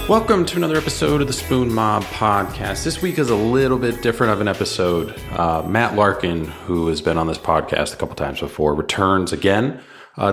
Welcome to another episode of the Spoon Mob podcast. This week is a little bit different of an episode. Matt Larkin, who has been on this podcast a couple times before, returns again.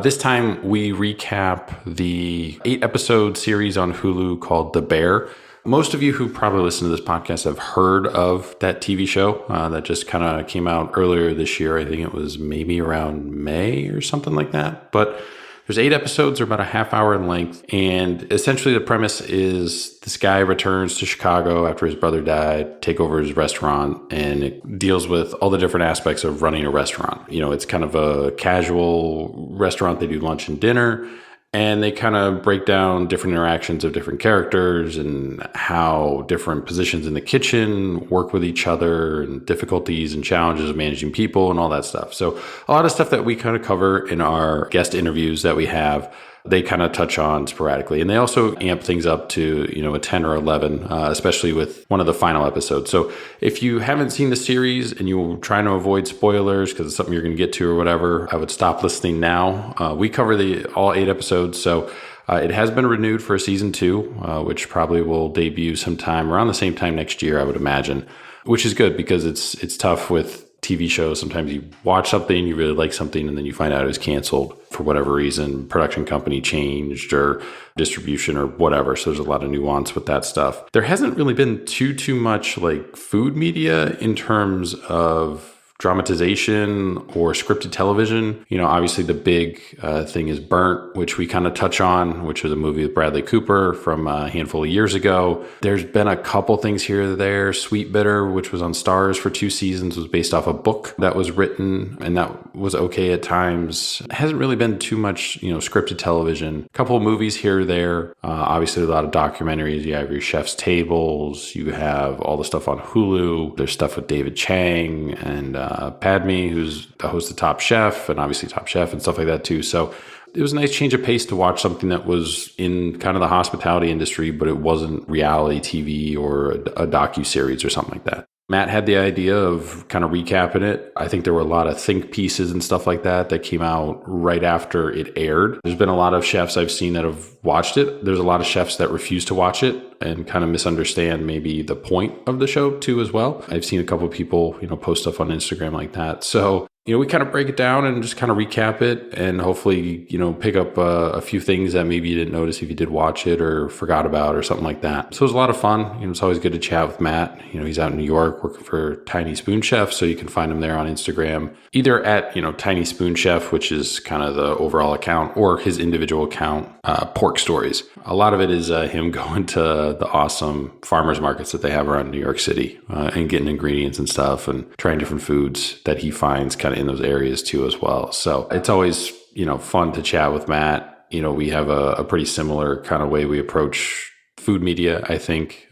This time we recap the 8-episode series on Hulu called The Bear. Most of you who probably listen to this podcast have heard of that TV show that just kind of came out earlier this year. I think it was maybe around May or something like that. But there's 8 episodes, they're about a half hour in length. And essentially the premise is this guy returns to Chicago after his brother died, take over his restaurant, and it deals with all the different aspects of running a restaurant. You know, it's kind of a casual restaurant. They do lunch and dinner, and they kind of break down different interactions of different characters and how different positions in the kitchen work with each other and difficulties and challenges of managing people and all that stuff. So a lot of stuff that we kind of cover in our guest interviews that we have, they kind of touch on sporadically. And they also amp things up to, a 10 or 11, especially with one of the final episodes. So if you haven't seen the series and you're trying to avoid spoilers because it's something you're going to get to or whatever, I would stop listening now. We cover all 8 episodes. So it has been renewed for a season 2, which probably will debut sometime around the same time next year, I would imagine, which is good because it's tough with TV shows. Sometimes you watch something, you really like something, and then you find out it was canceled for whatever reason, production company changed or distribution or whatever. So there's a lot of nuance with that stuff. There hasn't really been too much like food media in terms of dramatization or scripted television. Obviously the big thing is Burnt, which we kind of touch on, which was a movie with Bradley Cooper from a handful of years ago. There's been a couple things here or there. Sweet Bitter, which was on Starz for 2 seasons, was based off a book that was written, and that was okay at times. It hasn't really been too much, scripted television. A couple of movies here or there. Obviously a lot of documentaries. You have your Chef's Tables. You have all the stuff on Hulu. There's stuff with David Chang and Padme, who's the host of Top Chef, and obviously Top Chef and stuff like that too. So it was a nice change of pace to watch something that was in kind of the hospitality industry, but it wasn't reality TV or a docu-series or something like that. Matt had the idea of kind of recapping it. I think there were a lot of think pieces and stuff like that came out right after it aired. There's been a lot of chefs I've seen that have watched it. There's a lot of chefs that refuse to watch it and kind of misunderstand maybe the point of the show too as well. I've seen a couple of people, post stuff on Instagram like that. So we kind of break it down and just kind of recap it and hopefully, pick up a few things that maybe you didn't notice if you did watch it or forgot about or something like that. So it was a lot of fun. It's always good to chat with Matt. He's out in New York working for Tiny Spoon Chef. So you can find him there on Instagram, either at, Tiny Spoon Chef, which is kind of the overall account, or his individual account, Pork Stories. A lot of it is him going to the awesome farmers markets that they have around New York City and getting ingredients and stuff and trying different foods that he finds kind of in those areas too as well. So it's always, fun to chat with Matt. We have a pretty similar kind of way we approach food media, I think.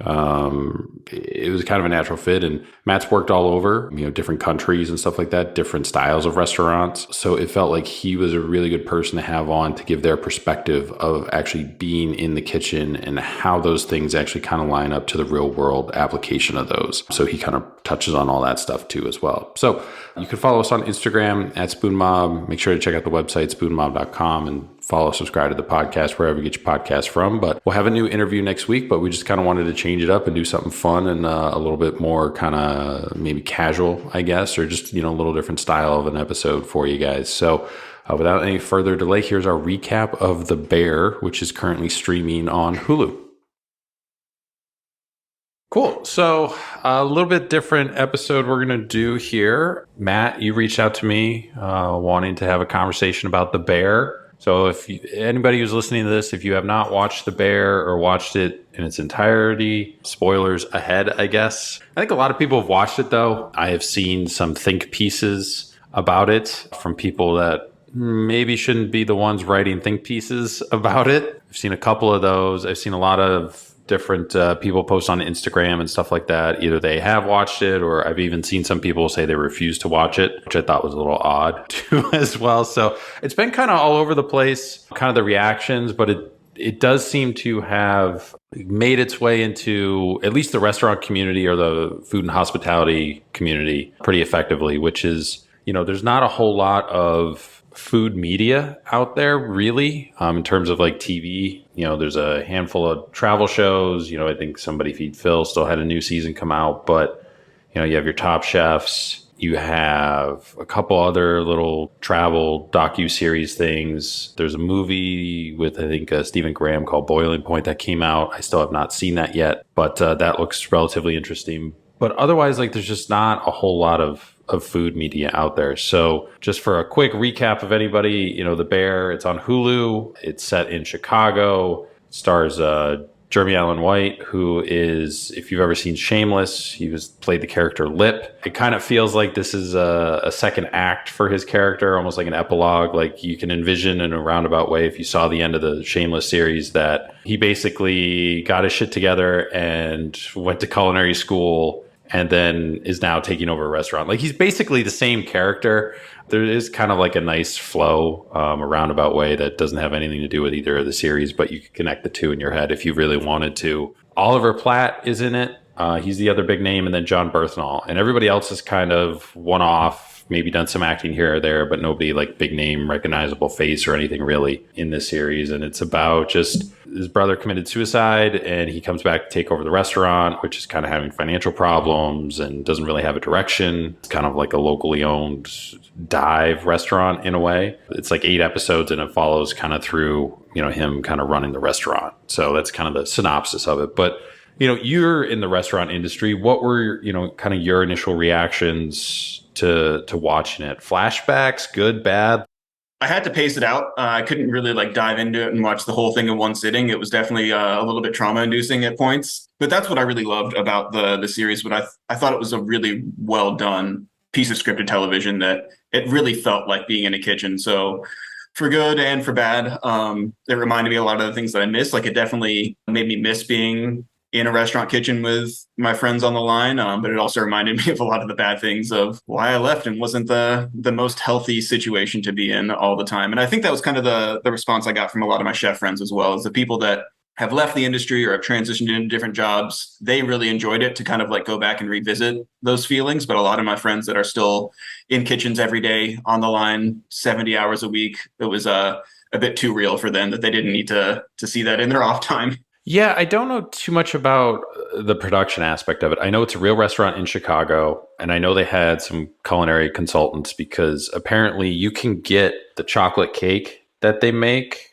It was kind of a natural fit, and Matt's worked all over, different countries and stuff like that, different styles of restaurants. So it felt like he was a really good person to have on to give their perspective of actually being in the kitchen and how those things actually kind of line up to the real world application of those. So he kind of touches on all that stuff too as well. So you can follow us on Instagram at Spoon Mob. Make sure to check out the website, spoonmob.com, and follow, subscribe to the podcast, wherever you get your podcast from. But we'll have a new interview next week, but we just kind of wanted to change it up and do something fun and a little bit more kind of maybe casual, I guess, or just, a little different style of an episode for you guys. So without any further delay, here's our recap of The Bear, which is currently streaming on Hulu. Cool. So a little bit different episode we're going to do here. Matt, you reached out to me wanting to have a conversation about The Bear. So if anybody who's listening to this, if you have not watched The Bear or watched it in its entirety, spoilers ahead, I guess. I think a lot of people have watched it, though. I have seen some think pieces about it from people that maybe shouldn't be the ones writing think pieces about it. I've seen a couple of those. I've seen a lot of different people post on Instagram and stuff like that. Either they have watched it, or I've even seen some people say they refuse to watch it, which I thought was a little odd too as well. So it's been kind of all over the place, kind of the reactions, but it does seem to have made its way into at least the restaurant community or the food and hospitality community pretty effectively, which is, there's not a whole lot of food media out there, really, in terms of like TV. There's a handful of travel shows. I think Somebody Feed Phil still had a new season come out, but you have your Top Chefs. You have a couple other little travel docu-series things. There's a movie with, I think, Stephen Graham called Boiling Point that came out. I still have not seen that yet, but that looks relatively interesting. But otherwise, like, there's just not a whole lot of food media out there. So just for a quick recap of anybody, The Bear, it's on Hulu. It's set in Chicago. It stars Jeremy Allen White, who is, if you've ever seen Shameless, played the character Lip. It kind of feels like this is a second act for his character, almost like an epilogue. Like, you can envision in a roundabout way, if you saw the end of the Shameless series, that he basically got his shit together and went to culinary school and then is now taking over a restaurant. Like, he's basically the same character. There is kind of like a nice flow, a roundabout way that doesn't have anything to do with either of the series, but you can connect the two in your head if you really wanted to. Oliver Platt is in it. He's the other big name, and then John Berthnall. And everybody else is kind of one-off, maybe done some acting here or there, but nobody like big name, recognizable face or anything really in this series. And it's about just his brother committed suicide, and he comes back to take over the restaurant, which is kind of having financial problems and doesn't really have a direction. It's kind of like a locally owned dive restaurant in a way. It's like 8 episodes, and it follows kind of through, him kind of running the restaurant. So that's kind of the synopsis of it. But you're in the restaurant industry. What were, kind of your initial reactions to watching it? Flashbacks, good, bad? I had to pace it out. I couldn't really dive into it and watch the whole thing in one sitting. It was definitely a little bit trauma inducing at points. But that's what I really loved about the series. But I thought it was a really well done piece of scripted television that it really felt like being in a kitchen. So for good and for bad, it reminded me a lot of the things that I missed. Like, it definitely made me miss being in a restaurant kitchen with my friends on the line. But it also reminded me of a lot of the bad things of why I left and wasn't the most healthy situation to be in all the time. And I think that was kind of the response I got from a lot of my chef friends as well, is the people that have left the industry or have transitioned into different jobs. They really enjoyed it to kind of go back and revisit those feelings. But a lot of my friends that are still in kitchens every day on the line, 70 hours a week, it was a bit too real for them, that they didn't need to see that in their off time. Yeah, I don't know too much about the production aspect of it. I know it's a real restaurant in Chicago, and I know they had some culinary consultants, because apparently you can get the chocolate cake that they make.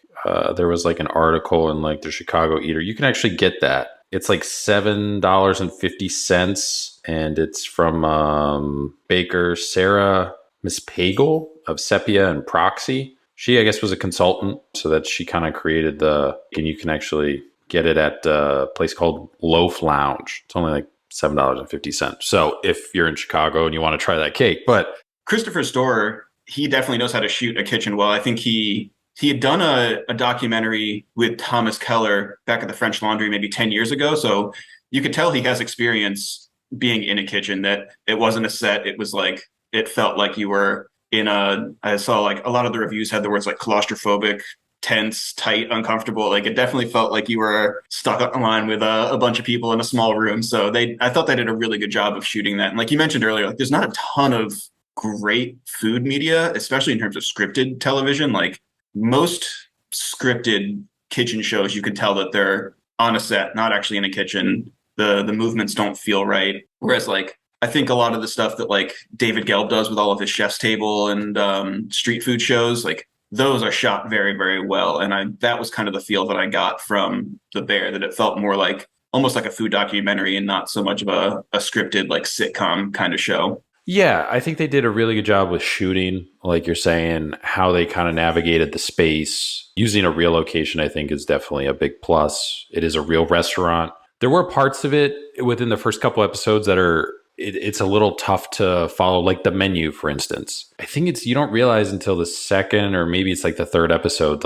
There was an article in the Chicago Eater. You can actually get that. It's like $7.50, and it's from baker Sarah Mispagel of Sepia and Proxy. She, I guess, was a consultant, so that she kind of created and you can actually get it at a place called Loaf Lounge. It's only $7.50. So if you're in Chicago and you want to try that cake, but Christopher Storer, he definitely knows how to shoot a kitchen well. I think he had done a documentary with Thomas Keller back at the French Laundry maybe 10 years ago. So you could tell he has experience being in a kitchen, that it wasn't a set. It was it felt like you were I saw a lot of the reviews had the words claustrophobic, tense, tight, uncomfortable. It definitely felt like you were stuck on the line with a bunch of people in a small room. So I thought they did a really good job of shooting that. And like you mentioned earlier, there's not a ton of great food media, especially in terms of scripted television. Most scripted kitchen shows, you can tell that they're on a set, not actually in a kitchen. The movements don't feel right. Whereas I think a lot of the stuff that David Gelb does with all of his Chef's Table and street food shows, those are shot very, very well. And that was kind of the feel that I got from The Bear, that it felt more almost like a food documentary and not so much of a scripted sitcom kind of show. Yeah, I think they did a really good job with shooting, like you're saying, how they kind of navigated the space. Using a real location, I think, is definitely a big plus. It is a real restaurant. There were parts of it within the first couple episodes that it's a little tough to follow, like the menu, for instance. I think you don't realize until the second, or maybe it's the third episode,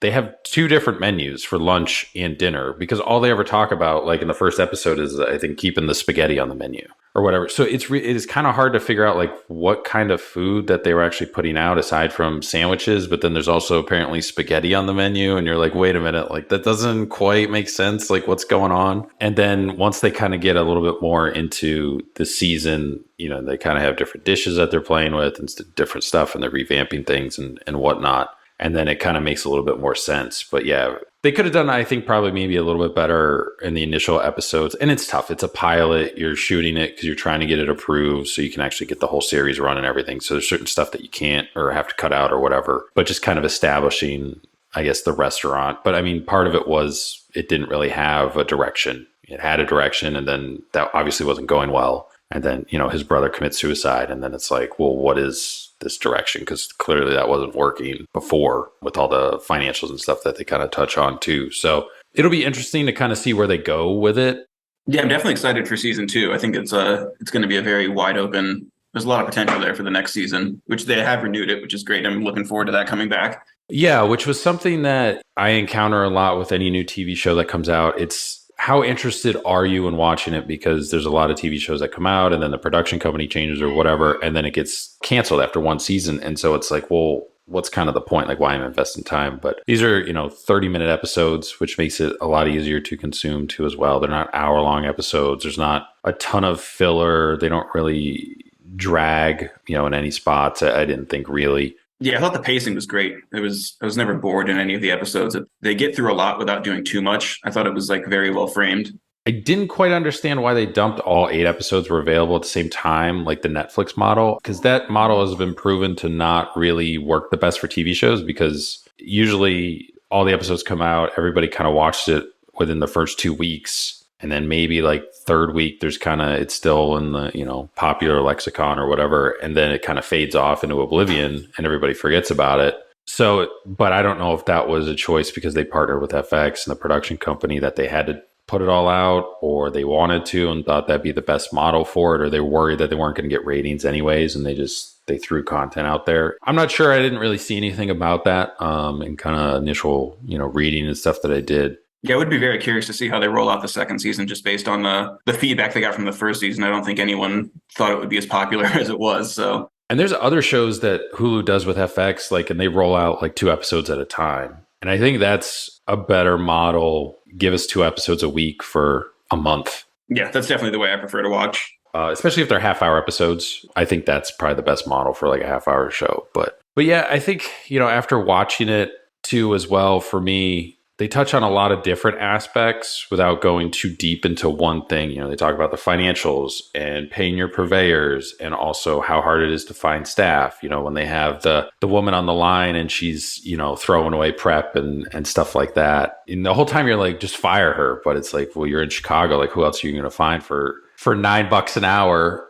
they have 2 different menus for lunch and dinner, because all they ever talk about, in the first episode, is, I think, keeping the spaghetti on the menu. or whatever. So it is kind of hard to figure out like what kind of food that they were actually putting out aside from sandwiches. But then there's also apparently spaghetti on the menu, and you're like, wait a minute, like that doesn't quite make sense. Like what's going on? And then once they kind of get a little bit more into the season, they kind of have different dishes that they're playing with and different stuff, and they're revamping things and whatnot. And then it kind of makes a little bit more sense. But yeah, they could have done, I think, probably maybe a little bit better in the initial episodes. And it's tough. It's a pilot. You're shooting it because you're trying to get it approved so you can actually get the whole series run and everything. So there's certain stuff that you can't or have to cut out or whatever. But just kind of establishing, I guess, the restaurant. But I mean, part of it was it didn't really have a direction. It had a direction, and then that obviously wasn't going well. And then, his brother commits suicide. And then it's like, well, what is this direction? Because clearly that wasn't working before with all the financials and stuff that they kind of touch on too. So it'll be interesting to kind of see where they go with it. Yeah, I'm definitely excited for season 2. I think it's going to be a very wide open. There's a lot of potential there for the next season, which they have renewed it, which is great. I'm looking forward to that coming back. Yeah, which was something that I encounter a lot with any new TV show that comes out. It's how interested are you in watching it? Because there's a lot of TV shows that come out and then the production company changes or whatever, and then it gets canceled after one season. And so it's like, well, what's kind of the point? Like, why am I investing time? But these are, 30-minute episodes, which makes it a lot easier to consume too as well. They're not hour-long episodes. There's not a ton of filler. They don't really drag, in any spots. I didn't think really. Yeah, I thought the pacing was great. I was never bored in any of the episodes. They get through a lot without doing too much. I thought it was like very well framed. I didn't quite understand why they dumped all 8 episodes were available at the same time, like the Netflix model, because that model has been proven to not really work the best for TV shows, because usually all the episodes come out, everybody kind of watched it within the first 2 weeks. And then maybe like third week, it's still in the, popular lexicon or whatever. And then it kind of fades off into oblivion and everybody forgets about it. So, but I don't know if that was a choice because they partnered with FX and the production company that they had to put it all out, or they wanted to and thought that'd be the best model for it, or they were worried that they weren't going to get ratings anyways. And they threw content out there. I'm not sure. I didn't really see anything about that in kind of initial, reading and stuff that I did. Yeah, I would be very curious to see how they roll out the second season just based on the feedback they got from the first season. I don't think anyone thought it would be as popular as it was. So, and there's other shows that Hulu does with FX, and they roll out 2 episodes at a time. And I think that's a better model. Give us 2 episodes a week for a month. Yeah, that's definitely the way I prefer to watch. Especially if they're half-hour episodes. I think that's probably the best model for a half-hour show. But yeah, I think, after watching it too as well, for me, they touch on a lot of different aspects without going too deep into one thing. They talk about the financials and paying your purveyors, and also how hard it is to find staff. When they have the woman on the line and she's, throwing away prep and stuff like that. And the whole time you're like, just fire her. But it's like, well, you're in Chicago. Who else are you going to find for $9 an hour,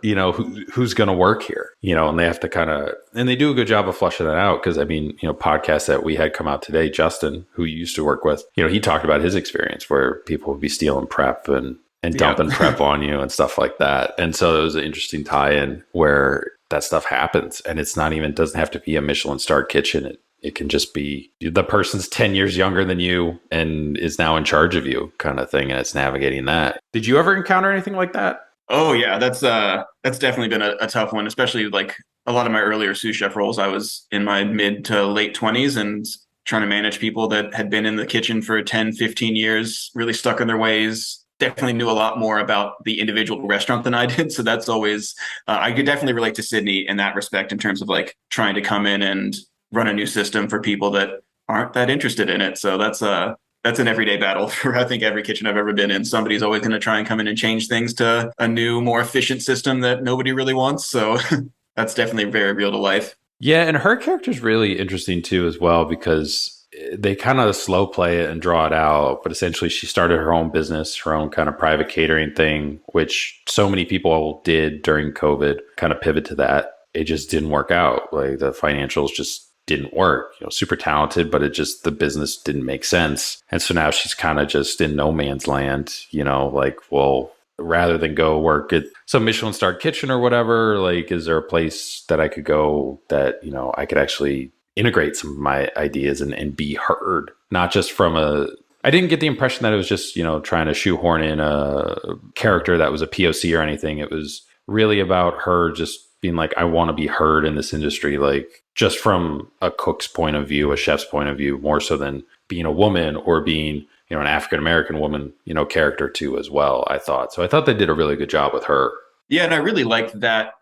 who's going to work here, and they have to and they do a good job of flushing that out. Cause podcasts that we had come out today, Justin, who you used to work with, he talked about his experience where people would be stealing prep and dumping prep on you and stuff like that. And so it was an interesting tie-in where that stuff happens, and it's not even, doesn't have to be a Michelin starred kitchen. It can just be the person's 10 years younger than you and is now in charge of you kind of thing. And it's navigating that. Did you ever encounter anything like that? Oh, yeah. That's definitely been a tough one, especially a lot of my earlier sous chef roles. I was in my mid to late 20s and trying to manage people that had been in the kitchen for 10, 15 years, really stuck in their ways. Definitely knew a lot more about the individual restaurant than I did. So that's always, I could definitely relate to Sydney in that respect in terms of trying to come in and run a new system for people that aren't that interested in it. So that's an everyday battle for, I think, every kitchen I've ever been in. Somebody's always going to try and come in and change things to a new, more efficient system that nobody really wants. So that's definitely very real to life. Yeah. And her character's really interesting too, as well, because they kind of slow play it and draw it out. But essentially she started her own business, her own kind of private catering thing, which so many people did during COVID, kind of pivot to that. It just didn't work out. The financials just didn't work. Super talented, but the business didn't make sense. And so now she's kind of just in no man's land, well, rather than go work at some Michelin starred kitchen or whatever, is there a place that I could go that, I could actually integrate some of my ideas and be heard, not just from I didn't get the impression that it was just, trying to shoehorn in a character that was a POC or anything. It was really about her just being like, I want to be heard in this industry, like just from a cook's point of view, a chef's point of view, more so than being a woman or being, an African American woman, character too as well, I thought. So I thought they did a really good job with her. Yeah, and I really liked that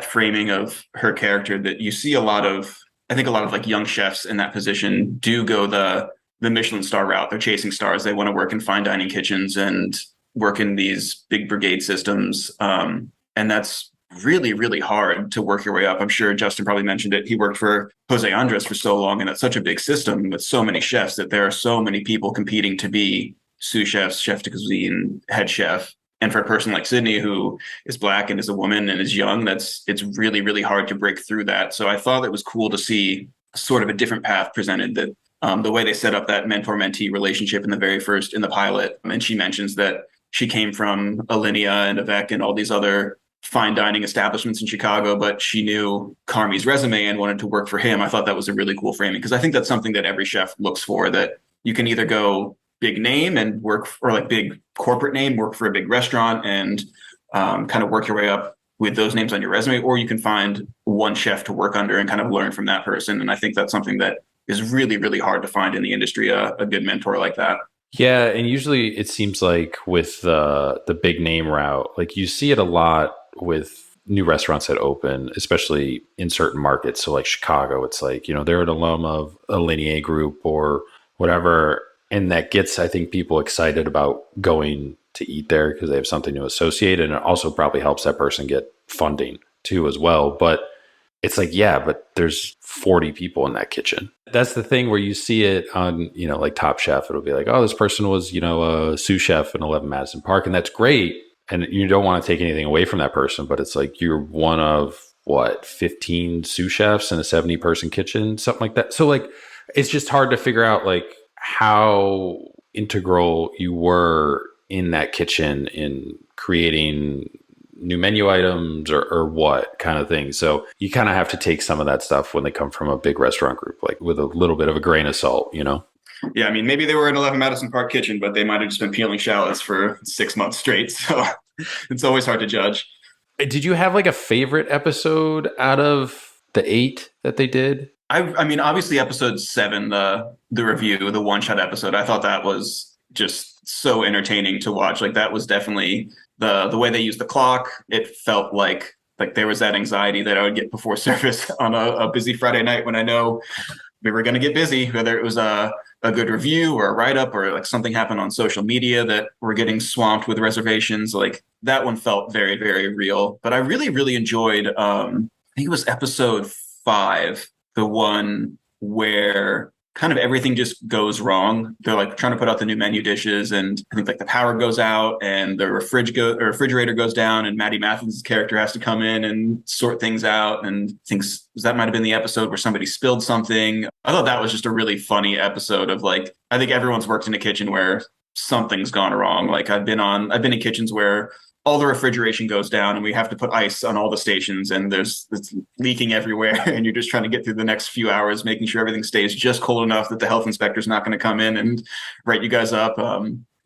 framing of her character that you see a lot of. I think a lot of like young chefs in that position do go the Michelin star route. They're chasing stars. They want to work in fine dining kitchens and work in these big brigade systems. And that's really, really hard to work your way up. I'm sure Justin probably mentioned it. He worked for Jose Andres for so long, and it's such a big system with so many chefs that there are so many people competing to be sous chefs, chef de cuisine, head chef. And for a person like Sydney, who is Black and is a woman and is young, it's really, really hard to break through that. So I thought it was cool to see sort of a different path presented, that the way they set up that mentor-mentee relationship in the pilot. And she mentions that she came from Alinea and Avec and all these other fine dining establishments in Chicago, but she knew Carmi's resume and wanted to work for him. I thought that was a really cool framing, because I think that's something that every chef looks for, that you can either go big name and work, or like big corporate name, work for a big restaurant and kind of work your way up with those names on your resume, or you can find one chef to work under and kind of learn from that person. And I think that's something that is really, really hard to find in the industry, a good mentor like that. Yeah, and usually it seems like with the big name route, like you see it a lot with new restaurants that open, especially in certain markets. So like Chicago, it's like, they're an alum of a Linear group or whatever. And that gets, I think, people excited about going to eat there because they have something to associate. And it also probably helps that person get funding too as well. But it's like, yeah, but there's 40 people in that kitchen. That's the thing where you see it on, like Top Chef. It'll be like, oh, this person was, a sous chef in 11 Madison Park. And that's great. And you don't want to take anything away from that person. But it's like you're one of, 15 sous chefs in a 70-person kitchen, something like that. So like, it's just hard to figure out like how integral you were in that kitchen in creating new menu items or what kind of thing. So you kind of have to take some of that stuff when they come from a big restaurant group, like with a little bit of a grain of salt, Yeah, I mean, maybe they were in 11 Madison Park kitchen, but they might have just been peeling shallots for 6 months straight. So it's always hard to judge. Did you have like a favorite episode out of the 8 that they did? I mean, obviously episode 7, the review, the one shot episode, I thought that was just so entertaining to watch. Like that was definitely the way they used the clock. It felt like there was that anxiety that I would get before service on a busy Friday night when I know we were going to get busy, whether it was a good review or a write-up or like something happened on social media that we're getting swamped with reservations. Like that one felt very, very real. But I really, really enjoyed, I think it was episode 5, the one where kind of everything just goes wrong. They're like trying to put out the new menu dishes, and I think like the power goes out and the refrigerator goes down, and Maddie Mathens' character has to come in and sort things out. And thinks that might have been the episode where somebody spilled something. I thought that was just a really funny episode of like, I think everyone's worked in a kitchen where something's gone wrong. Like I've been in kitchens where all the refrigeration goes down and we have to put ice on all the stations and it's leaking everywhere. And you're just trying to get through the next few hours, making sure everything stays just cold enough that the health inspector's not going to come in and write you guys up.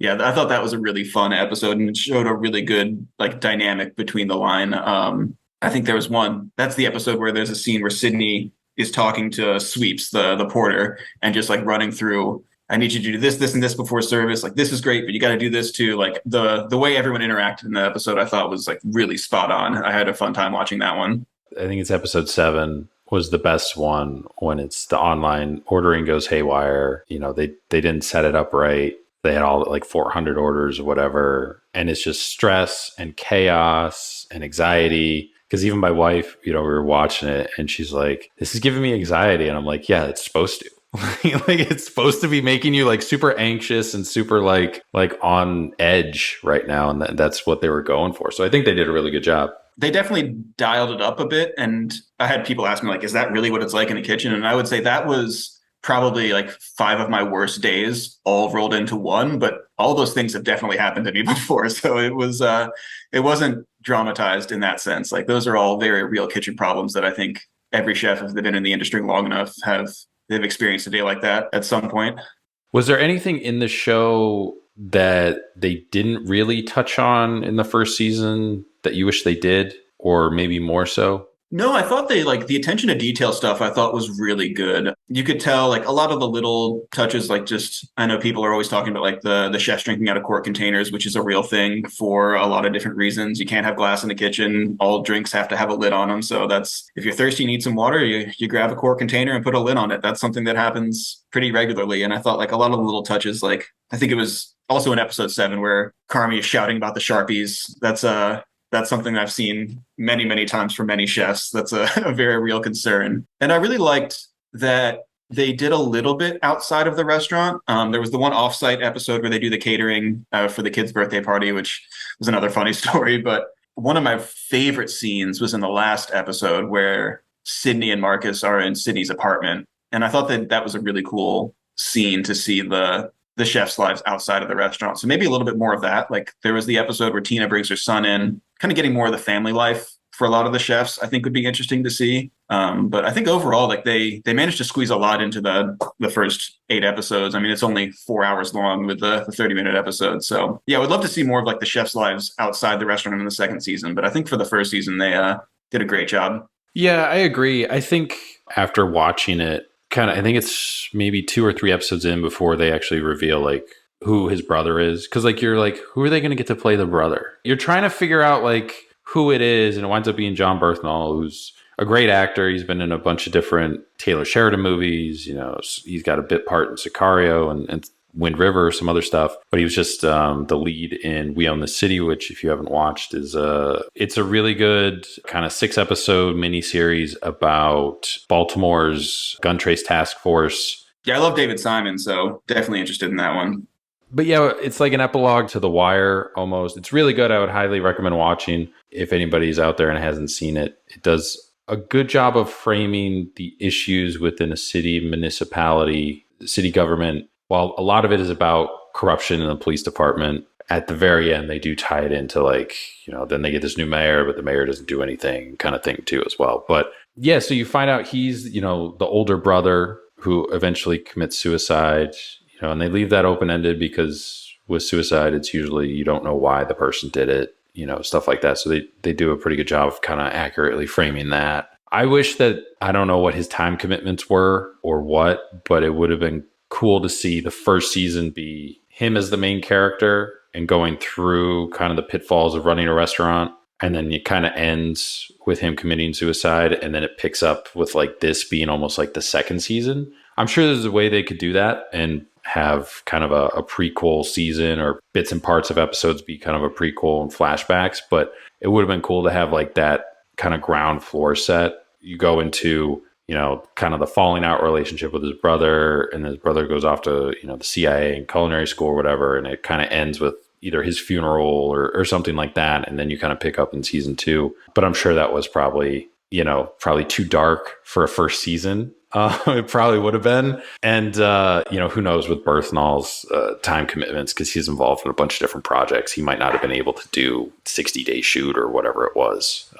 Yeah, I thought that was a really fun episode, and it showed a really good like dynamic between the line. I think there was one, that's the episode where there's a scene where Sydney is talking to Sweeps, the porter, and just like running through, I need you to do this, this, and this before service. Like, this is great, but you got to do this too. Like the way everyone interacted in the episode, I thought was like really spot on. I had a fun time watching that one. I think it's episode 7 was the best one, when it's the online ordering goes haywire. They didn't set it up right. They had all like 400 orders or whatever. And it's just stress and chaos and anxiety. Because even my wife, we were watching it and she's like, this is giving me anxiety. And I'm like, yeah, it's supposed to. Like it's supposed to be making you like super anxious and super like on edge right now, and that's what they were going for. So I think they did a really good job. They definitely dialed it up a bit, and I had people ask me like, is that really what it's like in a kitchen? And I would say that was probably like 5 of my worst days all rolled into one, but all those things have definitely happened to me before. So it wasn't dramatized in that sense. Like those are all very real kitchen problems that I think every chef, if they've been in the industry long enough, they've experienced a day like that at some point. Was there anything in the show that they didn't really touch on in the first season that you wish they did? or maybe more so? No, I thought they like the attention to detail stuff I thought was really good. You could tell like a lot of the little touches, like just I know people are always talking about like the chefs drinking out of quart containers, which is a real thing for a lot of different reasons. You can't have glass in the kitchen. All drinks have to have a lid on them. So that's if you're thirsty, you need some water, you grab a quart container and put a lid on it. That's something that happens pretty regularly. And I thought like a lot of the little touches, like I think it was also in episode 7 where Carmi is shouting about the Sharpies. That's something I've seen many, many times from many chefs. That's a very real concern. And I really liked that they did a little bit outside of the restaurant. There was the one offsite episode where they do the catering for the kid's birthday party, which was another funny story. But one of my favorite scenes was in the last episode where Sydney and Marcus are in Sydney's apartment. And I thought that that was a really cool scene to see the chef's lives outside of the restaurant. So maybe a little bit more of that. Like there was the episode where Tina brings her son in, kind of getting more of the family life for a lot of the chefs, I think would be interesting to see. But I think overall, like they managed to squeeze a lot into the first 8 episodes. I mean, it's only 4 hours long with the 30-minute episode. So yeah, I would love to see more of like the chefs' lives outside the restaurant in the second season. But I think for the first season, they did a great job. Yeah, I agree. I think after watching it, I think it's maybe 2 or 3 episodes in before they actually reveal like who his brother is. Cause like you're like, who are they going to get to play the brother? You're trying to figure out like who it is. And it winds up being John Berthnall, who's a great actor. He's been in a bunch of different Taylor Sheridan movies. You know, he's got a bit part in Sicario and Wind River, some other stuff, but he was just the lead in We Own the City, which if you haven't watched is it's a really good kind of 6-episode miniseries about Baltimore's gun trace task force. Yeah, I love David Simon, so definitely interested in that one. But yeah, it's like an epilogue to The Wire almost. It's really good. I would highly recommend watching if anybody's out there and hasn't seen it. It does a good job of framing the issues within a city, municipality, city government. While a lot of it is about corruption in the police department, at the very end, they do tie it into like, you know, then they get this new mayor, but the mayor doesn't do anything kind of thing too as well. But yeah, so you find out he's, you know, the older brother who eventually commits suicide, you know, and they leave that open-ended because with suicide, it's usually you don't know why the person did it, you know, stuff like that. So they do a pretty good job of kind of accurately framing that. I wish that, I don't know what his time commitments were or what, but it would have been cool to see the first season be him as the main character and going through kind of the pitfalls of running a restaurant. And then it kind of ends with him committing suicide. And then it picks up with like this being almost like the second season. I'm sure there's a way they could do that and have kind of a prequel season or bits and parts of episodes be kind of a prequel and flashbacks. But it would have been cool to have like that kind of ground floor set. You go into, you know, kind of the falling out relationship with his brother, and his brother goes off to, you know, the CIA and culinary school or whatever. And it kind of ends with either his funeral or something like that. And then you kind of pick up in season 2. But I'm sure that was probably, you know, probably too dark for a first season. It probably would have been. And, you know, who knows with Berthnall's time commitments, because he's involved in a bunch of different projects. He might not have been able to do 60-day shoot or whatever it was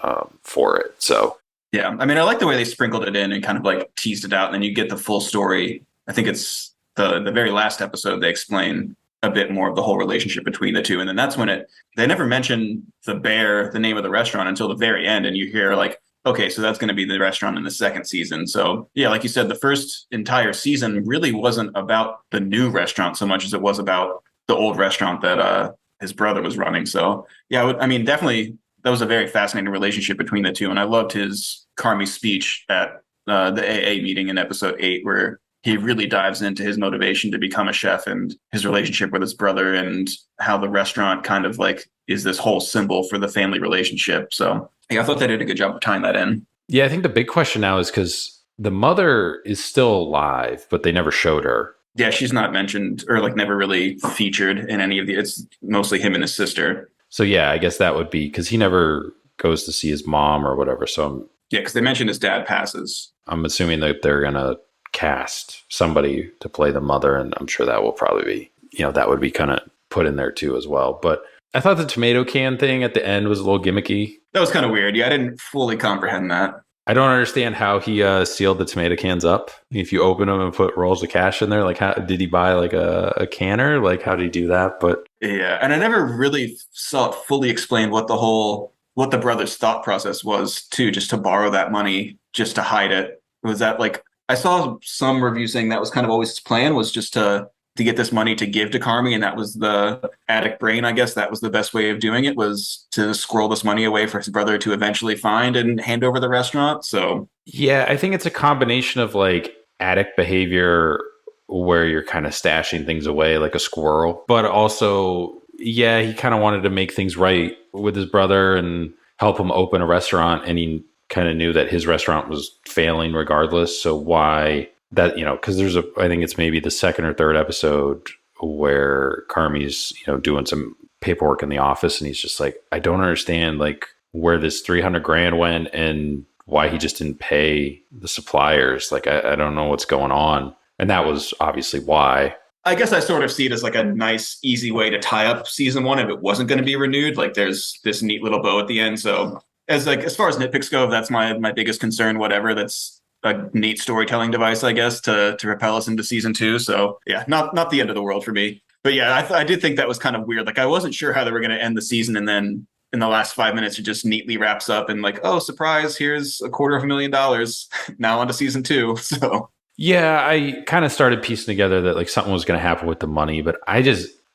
for it. So, yeah, I mean, I like the way they sprinkled it in and kind of like teased it out, and then you get the full story. I think it's the very last episode they explain a bit more of the whole relationship between the two, and then that's when they never mention the bear, the name of the restaurant, until the very end, and you hear like, okay, so that's going to be the restaurant in the second season. So yeah, like you said, the first entire season really wasn't about the new restaurant so much as it was about the old restaurant that his brother was running. So yeah, I mean, definitely. That was a very fascinating relationship between the two. And I loved his Carmi speech at the AA meeting in episode 8, where he really dives into his motivation to become a chef and his relationship with his brother and how the restaurant kind of like is this whole symbol for the family relationship. So yeah, I thought they did a good job of tying that in. Yeah, I think the big question now is because the mother is still alive, but they never showed her. Yeah, she's not mentioned or like never really featured in any of it's mostly him and his sister. So yeah, I guess that would be because he never goes to see his mom or whatever. So yeah, because they mentioned his dad passes. I'm assuming that they're gonna cast somebody to play the mother, and I'm sure that will probably be, you know, that would be kind of put in there too as well. But I thought the tomato can thing at the end was a little gimmicky. That was kind of weird. Yeah, I didn't fully comprehend that. I don't understand how he sealed the tomato cans up. If you open them and put rolls of cash in there, like how did he buy like a canner? Like how did he do that? But yeah, and I never really saw it fully explained what the whole what the brothers' thought process was too, just to borrow that money, just to hide it. Was that like I saw some review saying that was kind of always his plan was just to get this money to give to Carmi, and that was the addict brain, I guess. That was the best way of doing it was to squirrel this money away for his brother to eventually find and hand over the restaurant. So Yeah, I think it's a combination of like addict behavior where you're kind of stashing things away like a squirrel, but also, yeah, he kind of wanted to make things right with his brother and help him open a restaurant. And he kind of knew that his restaurant was failing regardless. So why that, because I think it's maybe the second or third episode where Carmi's, doing some paperwork in the office and he's just like, I don't understand like where this 300 grand went and why he just didn't pay the suppliers. Like, I don't know what's going on. And that was obviously why. I guess I sort of see it as like a nice, easy way to tie up season one if it wasn't going to be renewed. Like there's this neat little bow at the end. So as far as nitpicks go, that's my biggest concern, whatever. That's a neat storytelling device, I guess, to propel us into season two. So yeah, not the end of the world for me. But yeah, I did think that was kind of weird. Like I wasn't sure how they were going to end the season, and then in the last 5 minutes, it just neatly wraps up and like, oh, surprise! Here's $250,000. Now on to season two. So Yeah, I kind of started piecing together that like something was going to happen with the money, but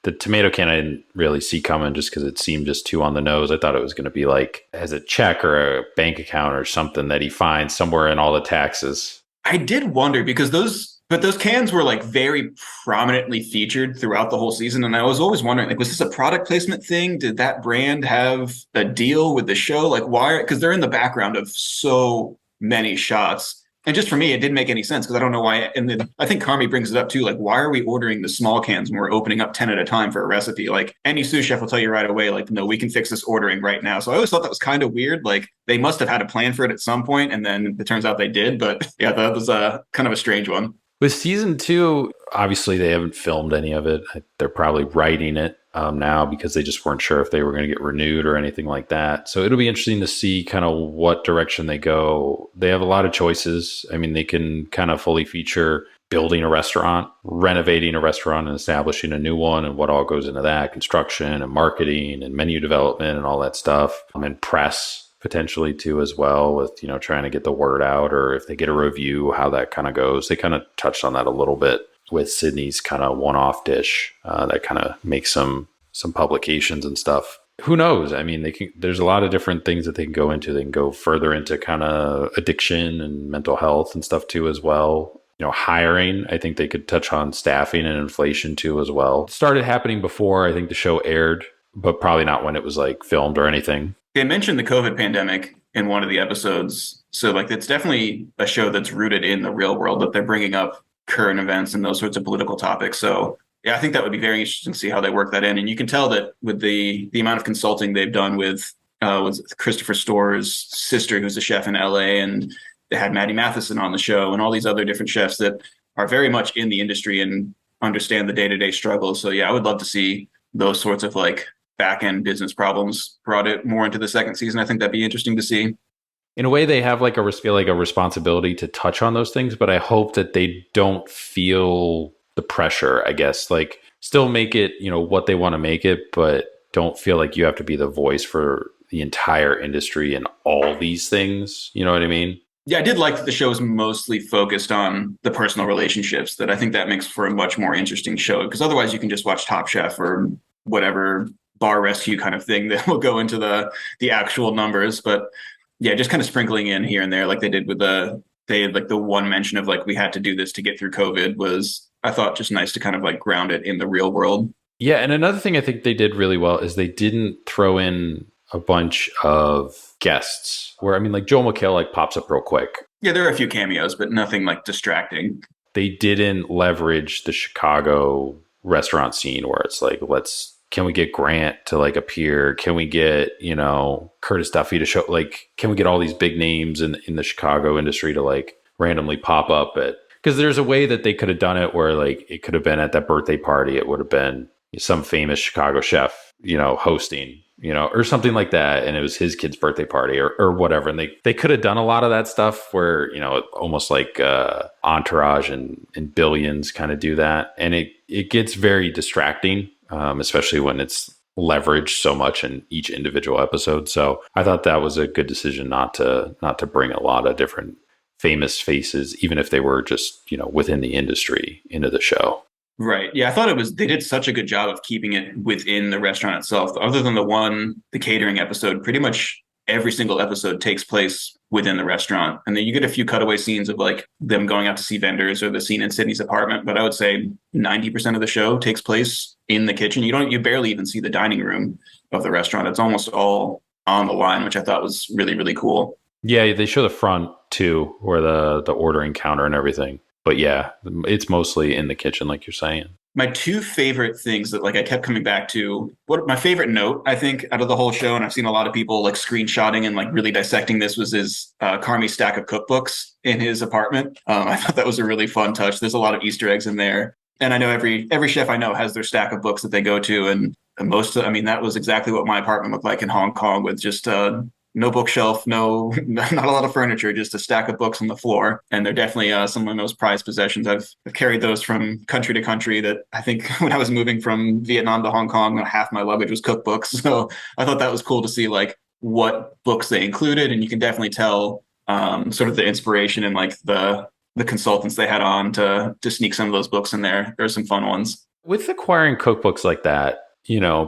the tomato can I didn't really see coming just because it seemed just too on the nose. I thought it was going to be like as a check or a bank account or something that he finds somewhere in all the taxes. I did wonder because those cans were like very prominently featured throughout the whole season. And I was always wondering, like, was this a product placement thing? Did that brand have a deal with the show? Like, why? Because they're in the background of so many shots. And just for me, it didn't make any sense because I don't know why. And then I think Carmi brings it up too. Like, why are we ordering the small cans when we're opening up 10 at a time for a recipe? Like, any sous chef will tell you right away, like, no, we can fix this ordering right now. So I always thought that was kind of weird. Like, they must have had a plan for it at some point, and then it turns out they did. But yeah, that was a kind of a strange one. With season two, obviously they haven't filmed any of it. They're probably writing it now because they just weren't sure if they were going to get renewed or anything like that. So it'll be interesting to see kind of what direction they go. They have a lot of choices. I mean, they can kind of fully feature building a restaurant, renovating a restaurant and establishing a new one and what all goes into that, construction and marketing and menu development and all that stuff, and press potentially too as well with, trying to get the word out, or if they get a review, how that kind of goes. They kind of touched on that a little bit with Sydney's kind of one-off dish that kind of makes some publications and stuff. Who knows? I mean, there's a lot of different things that they can go into. They can go further into kind of addiction and mental health and stuff too as well. Hiring, I think they could touch on staffing and inflation too as well. It started happening before I think the show aired, but probably not when it was like filmed or anything. They mentioned the COVID pandemic in one of the episodes. So like it's definitely a show that's rooted in the real world, that they're bringing up current events and those sorts of political topics. So yeah, I think that would be very interesting to see how they work that in. And you can tell that with the amount of consulting they've done with Christopher Store's sister, who's a chef in LA, and they had Maddie Matheson on the show and all these other different chefs that are very much in the industry and understand the day-to-day struggles. So yeah, I would love to see those sorts of like back-end business problems brought it more into the second season. I think that'd be interesting to see. In a way, they have like feel like a responsibility to touch on those things, but I hope that they don't feel the pressure, I guess, like still make it, what they want to make it, but don't feel like you have to be the voice for the entire industry and all these things. You know what I mean? Yeah, I did like that the show is mostly focused on the personal relationships. That I think that makes for a much more interesting show, because otherwise you can just watch Top Chef or whatever bar rescue kind of thing that will go into the actual numbers. But yeah, just kind of sprinkling in here and there, like they did with they had like the one mention of like, we had to do this to get through COVID, was, I thought, just nice to kind of like ground it in the real world. Yeah. And another thing I think they did really well is they didn't throw in a bunch of guests where, I mean, like Joel McHale like pops up real quick. Yeah, there are a few cameos, but nothing like distracting. They didn't leverage the Chicago restaurant scene where it's like, can we get Grant to like appear? Can we get, Curtis Duffy to show, like, can we get all these big names in the Chicago industry to like randomly pop up at, because there's a way that they could have done it where like it could have been at that birthday party. It would have been some famous Chicago chef, hosting, or something like that. And it was his kid's birthday party or whatever. And they could have done a lot of that stuff where, almost like Entourage and Billions kind of do that. And it gets very distracting. Especially when it's leverage so much in each individual episode. So I thought that was a good decision not to bring a lot of different famous faces, even if they were just, within the industry into the show. Right. Yeah, I thought they did such a good job of keeping it within the restaurant itself. Other than the catering episode, pretty much every single episode takes place within the restaurant. And then you get a few cutaway scenes of like them going out to see vendors or the scene in Sydney's apartment. But I would say 90% of the show takes place in the kitchen. You barely even see the dining room of the restaurant. It's almost all on the line, which I thought was really, really cool. Yeah, they show the front too, where the ordering counter and everything. But yeah, it's mostly in the kitchen, like you're saying. My two favorite things that like I kept coming back to, what my favorite note I think out of the whole show, and I've seen a lot of people like screenshotting and like really dissecting this, was his Carmy stack of cookbooks in his apartment. I thought that was a really fun touch. There's a lot of Easter eggs in there, and I know every chef I know has their stack of books that they go to, and that was exactly what my apartment looked like in Hong Kong, with just no bookshelf, not a lot of furniture, just a stack of books on the floor. And they're definitely some of my most prized possessions. I've carried those from country to country. That I think when I was moving from Vietnam to Hong Kong, half my luggage was cookbooks. So I thought that was cool to see like what books they included. And you can definitely tell sort of the inspiration and like the consultants they had on to sneak some of those books in there. There's some fun ones. With acquiring cookbooks like that,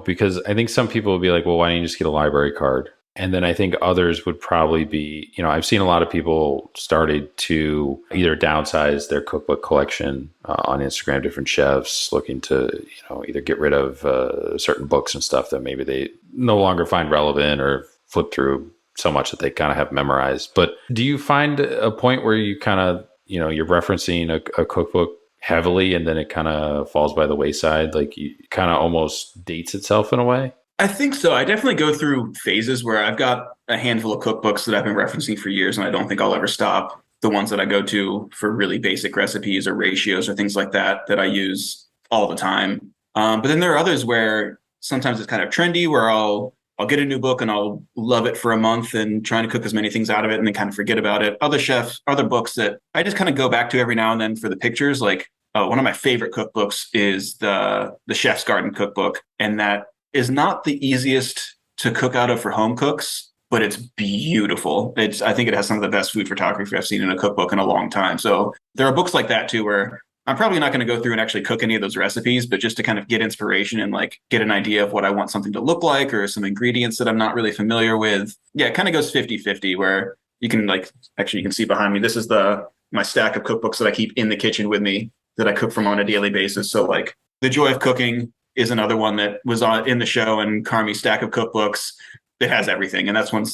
because I think some people would be like, well, why don't you just get a library card? And then I think others would probably be, I've seen a lot of people started to either downsize their cookbook collection on Instagram, different chefs looking to, either get rid of certain books and stuff that maybe they no longer find relevant or flip through so much that they kind of have memorized. But do you find a point where you kind of, you're referencing a cookbook heavily and then it kind of falls by the wayside, like you kind of almost dates itself in a way? I think so. I definitely go through phases where I've got a handful of cookbooks that I've been referencing for years, and I don't think I'll ever stop. The ones that I go to for really basic recipes or ratios or things like that I use all the time. But then there are others where sometimes it's kind of trendy, where I'll get a new book and I'll love it for a month and trying to cook as many things out of it and then kind of forget about it. Other books that I just kind of go back to every now and then for the pictures. Like one of my favorite cookbooks is the Chef's Garden cookbook, and that is not the easiest to cook out of for home cooks, but it's beautiful. I think it has some of the best food photography I've seen in a cookbook in a long time. So there are books like that too, where I'm probably not going to go through and actually cook any of those recipes, but just to kind of get inspiration and like get an idea of what I want something to look like or some ingredients that I'm not really familiar with. Yeah, it kind of goes 50-50 where you can you can see behind me, this is my stack of cookbooks that I keep in the kitchen with me that I cook from on a daily basis. So like The Joy of Cooking is another one that was in the show, and Carmy's stack of cookbooks. It has everything. And that's one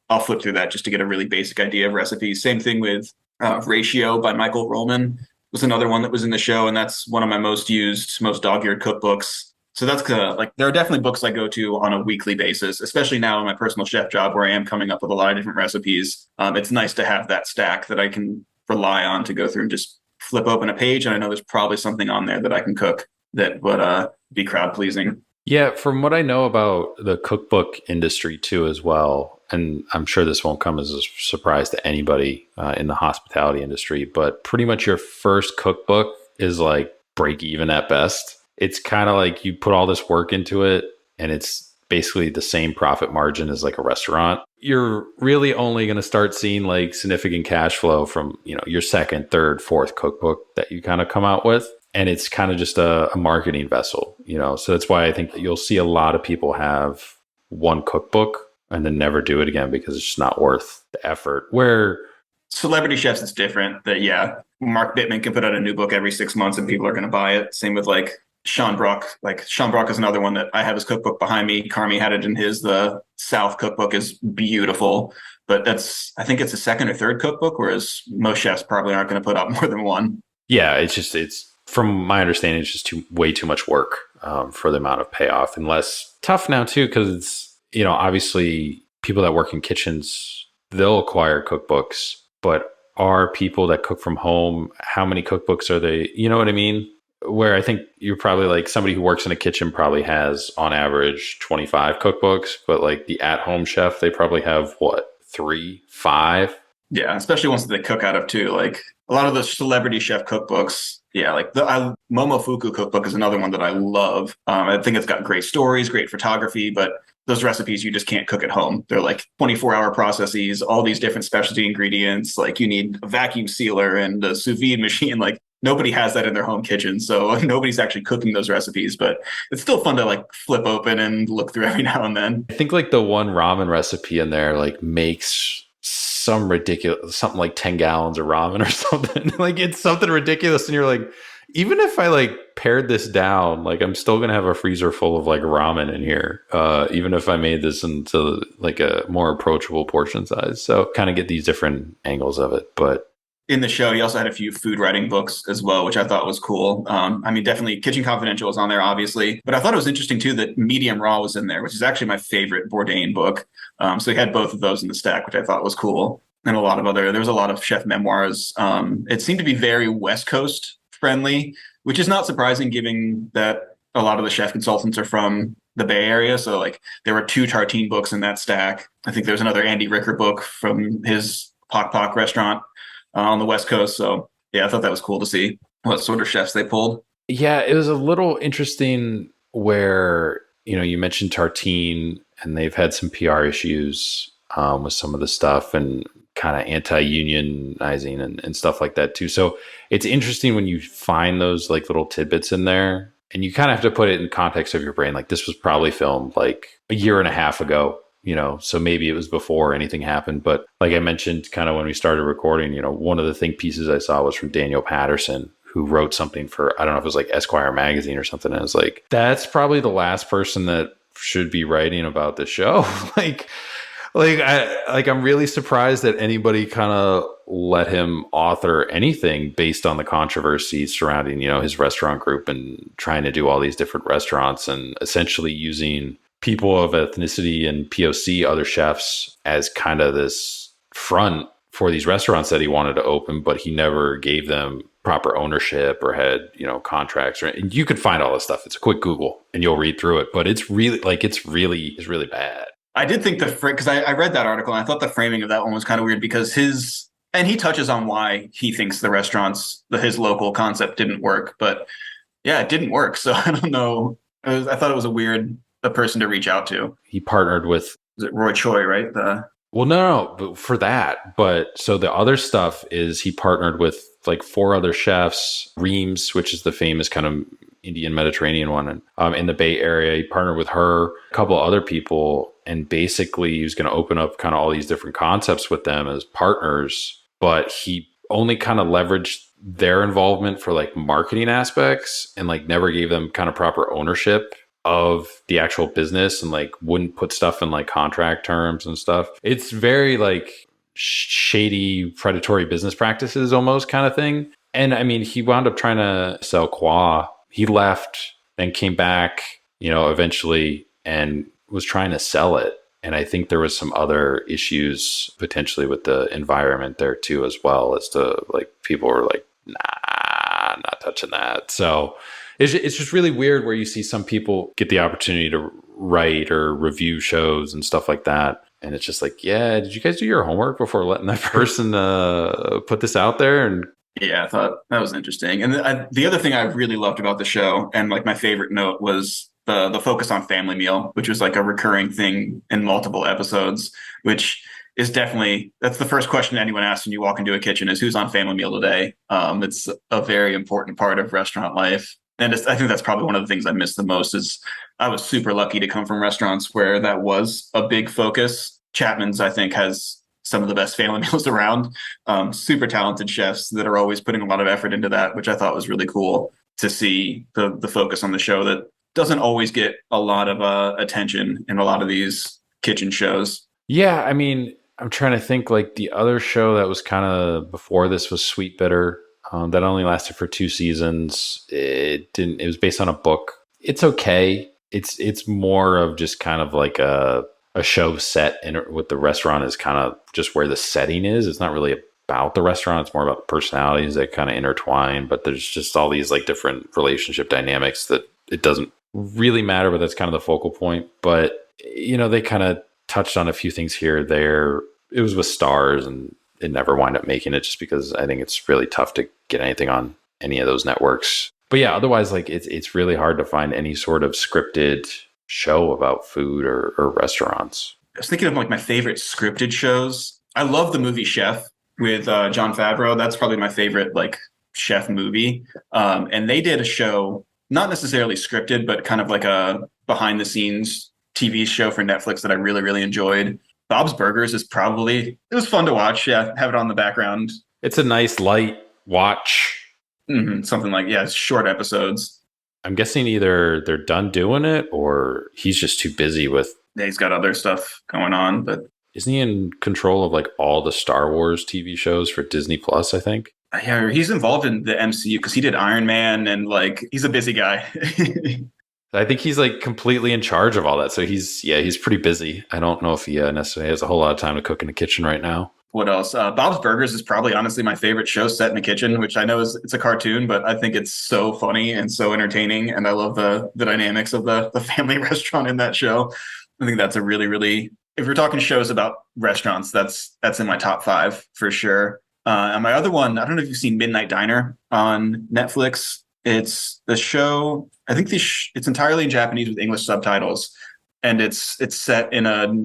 I'll flip through that just to get a really basic idea of recipes. Same thing with Ratio by Michael Rollman was another one that was in the show. And that's one of my most used, most dog-eared cookbooks. So that's there are definitely books I go to on a weekly basis, especially now in my personal chef job where I am coming up with a lot of different recipes. It's nice to have that stack that I can rely on to go through and just flip open a page. And I know there's probably something on there that I can cook that would be crowd pleasing. Yeah, from what I know about the cookbook industry too, as well, and I'm sure this won't come as a surprise to anybody in the hospitality industry, but pretty much your first cookbook is like break even at best. It's kind of like you put all this work into it and it's basically the same profit margin as like a restaurant. You're really only going to start seeing like significant cash flow from, your second, third, fourth cookbook that you kind of come out with. And it's kind of just a marketing vessel, So that's why I think you'll see a lot of people have one cookbook and then never do it again because it's just not worth the effort. Where celebrity chefs, it's different. That Mark Bittman can put out a new book every 6 months and people are going to buy it. Same with like Sean Brock. Like Sean Brock is another one that I have his cookbook behind me. Carmy had it in his. The South cookbook is beautiful, but I think it's a second or third cookbook, whereas most chefs probably aren't going to put out more than one. Yeah, it's from my understanding, it's just way too much work for the amount of payoff, and less tough now too, because it's, obviously people that work in kitchens, they'll acquire cookbooks, but are people that cook from home, how many cookbooks are they? You know what I mean? Where I think you're probably like somebody who works in a kitchen probably has on average 25 cookbooks, but like the at-home chef, they probably have 3, 5? Yeah, especially ones that they cook out of too. Like a lot of the celebrity chef cookbooks, Yeah, like the Momofuku cookbook is another one that I love. I think it's got great stories, great photography, but those recipes you just can't cook at home. They're like 24-hour processes, all these different specialty ingredients. Like you need a vacuum sealer and a sous vide machine. Like nobody has that in their home kitchen, so nobody's actually cooking those recipes. But it's still fun to like flip open and look through every now and then. I think like the one ramen recipe in there like makes some ridiculous something like 10 gallons of ramen or something. Like it's something ridiculous and you're like, even if I like pared this down, like I'm still gonna have a freezer full of like ramen in here, even if I made this into like a more approachable portion size. So kind of get these different angles of it. But In the show, he also had a few food writing books as well, which I thought was cool. I mean, definitely Kitchen Confidential is on there, obviously, but I thought it was interesting too that Medium Raw was in there, which is actually my favorite Bourdain book. So he had both of those in the stack, which I thought was cool. And there was a lot of chef memoirs. It seemed to be very West Coast friendly, which is not surprising given that a lot of the chef consultants are from the Bay Area. So like there were two Tartine books in that stack. I think there's another Andy Ricker book from his Pok Pok restaurant on the West Coast. So yeah, I thought that was cool to see what sort of chefs they pulled. yeah, it was a little interesting where, you know, you mentioned Tartine and they've had some PR issues with some of the stuff and kind of anti-unionizing and stuff like that too. So it's interesting when you find those like little tidbits in there and you kind of have to put it in context of your brain. Like this was probably filmed like a year and a half ago, you know, so maybe it was before anything happened. But like I mentioned, kind of when we started recording, you know, one of the think pieces I saw was from Daniel Patterson, who wrote something for, I don't know if it was like Esquire magazine or something. And I was like, that's probably the last person that should be writing about the show. I'm really surprised that anybody kind of let him author anything based on the controversy surrounding, you know, his restaurant group and trying to do all these different restaurants and essentially using people of ethnicity and POC, other chefs, as kind of this front for these restaurants that he wanted to open, but he never gave them proper ownership or had, you know, contracts. And you could find all this stuff. It's a quick Google and you'll read through it, but it's really bad. I did think because I read that article and I thought the framing of that one was kind of weird because he touches on why he thinks the restaurants, his local concept didn't work, but yeah, it didn't work. So I don't know. I thought it was a person to reach out to. He partnered with, Is it Roy Choi, right? well, no, but for that. But so the other stuff is he partnered with like four other chefs, Reams, which is the famous kind of Indian Mediterranean one, in the Bay Area. He partnered with her, a couple of other people, and basically he was going to open up kind of all these different concepts with them as partners. But he only kind of leveraged their involvement for like marketing aspects and like never gave them kind of proper ownership of the actual business and like wouldn't put stuff in like contract terms and stuff. It's very like shady predatory business practices almost kind of thing. And I mean, he wound up trying to sell Qua. He left and came back, you know, eventually and was trying to sell it. And I think there was some other issues potentially with the environment there too, as well, as to like people were like, nah, not touching that. So it's just really weird where you see some people get the opportunity to write or review shows and stuff like that. And it's just like, yeah, did you guys do your homework before letting that person put this out there? And Yeah, I thought that was interesting. And the other thing I really loved about the show, and like my favorite note, was the focus on family meal, which was like a recurring thing in multiple episodes, which is that's the first question anyone asks when you walk into a kitchen is who's on family meal today. It's a very important part of restaurant life. And I think that's probably one of the things I miss the most is I was super lucky to come from restaurants where that was a big focus. Chapman's, I think, has some of the best family meals around. Super talented chefs that are always putting a lot of effort into that, which I thought was really cool to see the focus on the show that doesn't always get a lot of attention in a lot of these kitchen shows. yeah, I mean, I'm trying to think like the other show that was kind of before this was Sweet Bitter. That only lasted for 2 seasons. It was based on a book. It's okay. It's more of just kind of like a show set in with the restaurant is kind of just where the setting is. It's not really about the restaurant. It's more about the personalities that kind of intertwine, but there's just all these like different relationship dynamics that it doesn't really matter, but that's kind of the focal point. But, you know, they kind of touched on a few things here or there. It was with Stars and it never wound up making it just because I think it's really tough to get anything on any of those networks. But yeah, otherwise, like it's really hard to find any sort of scripted show about food or restaurants. I was thinking of like my favorite scripted shows. I love the movie Chef with John Favreau. That's probably my favorite like chef movie. And they did a show, not necessarily scripted, but kind of like a behind the scenes TV show for Netflix that I really, really enjoyed. Bob's Burgers is probably, it was fun to watch. Yeah, have it on the background. It's a nice light watch. Something like, yeah, it's short episodes. I'm guessing either they're done doing it or he's just too busy with. Yeah, he's got other stuff going on, but isn't he in control of like all the Star Wars TV shows for Disney Plus, I think? Yeah, he's involved in the MCU because he did Iron Man and like he's a busy guy. I think he's like completely in charge of all that. So he's pretty busy. I don't know if he necessarily has a whole lot of time to cook in the kitchen right now. What else? Bob's Burgers is probably honestly my favorite show set in the kitchen, which I know it's a cartoon, but I think it's so funny and so entertaining. And I love the dynamics of the family restaurant in that show. I think that's a really, really, if we're talking shows about restaurants, that's in my top 5 for sure. And my other one, I don't know if you've seen Midnight Diner on Netflix. It's the show, I think it's entirely in Japanese with English subtitles. And it's set in a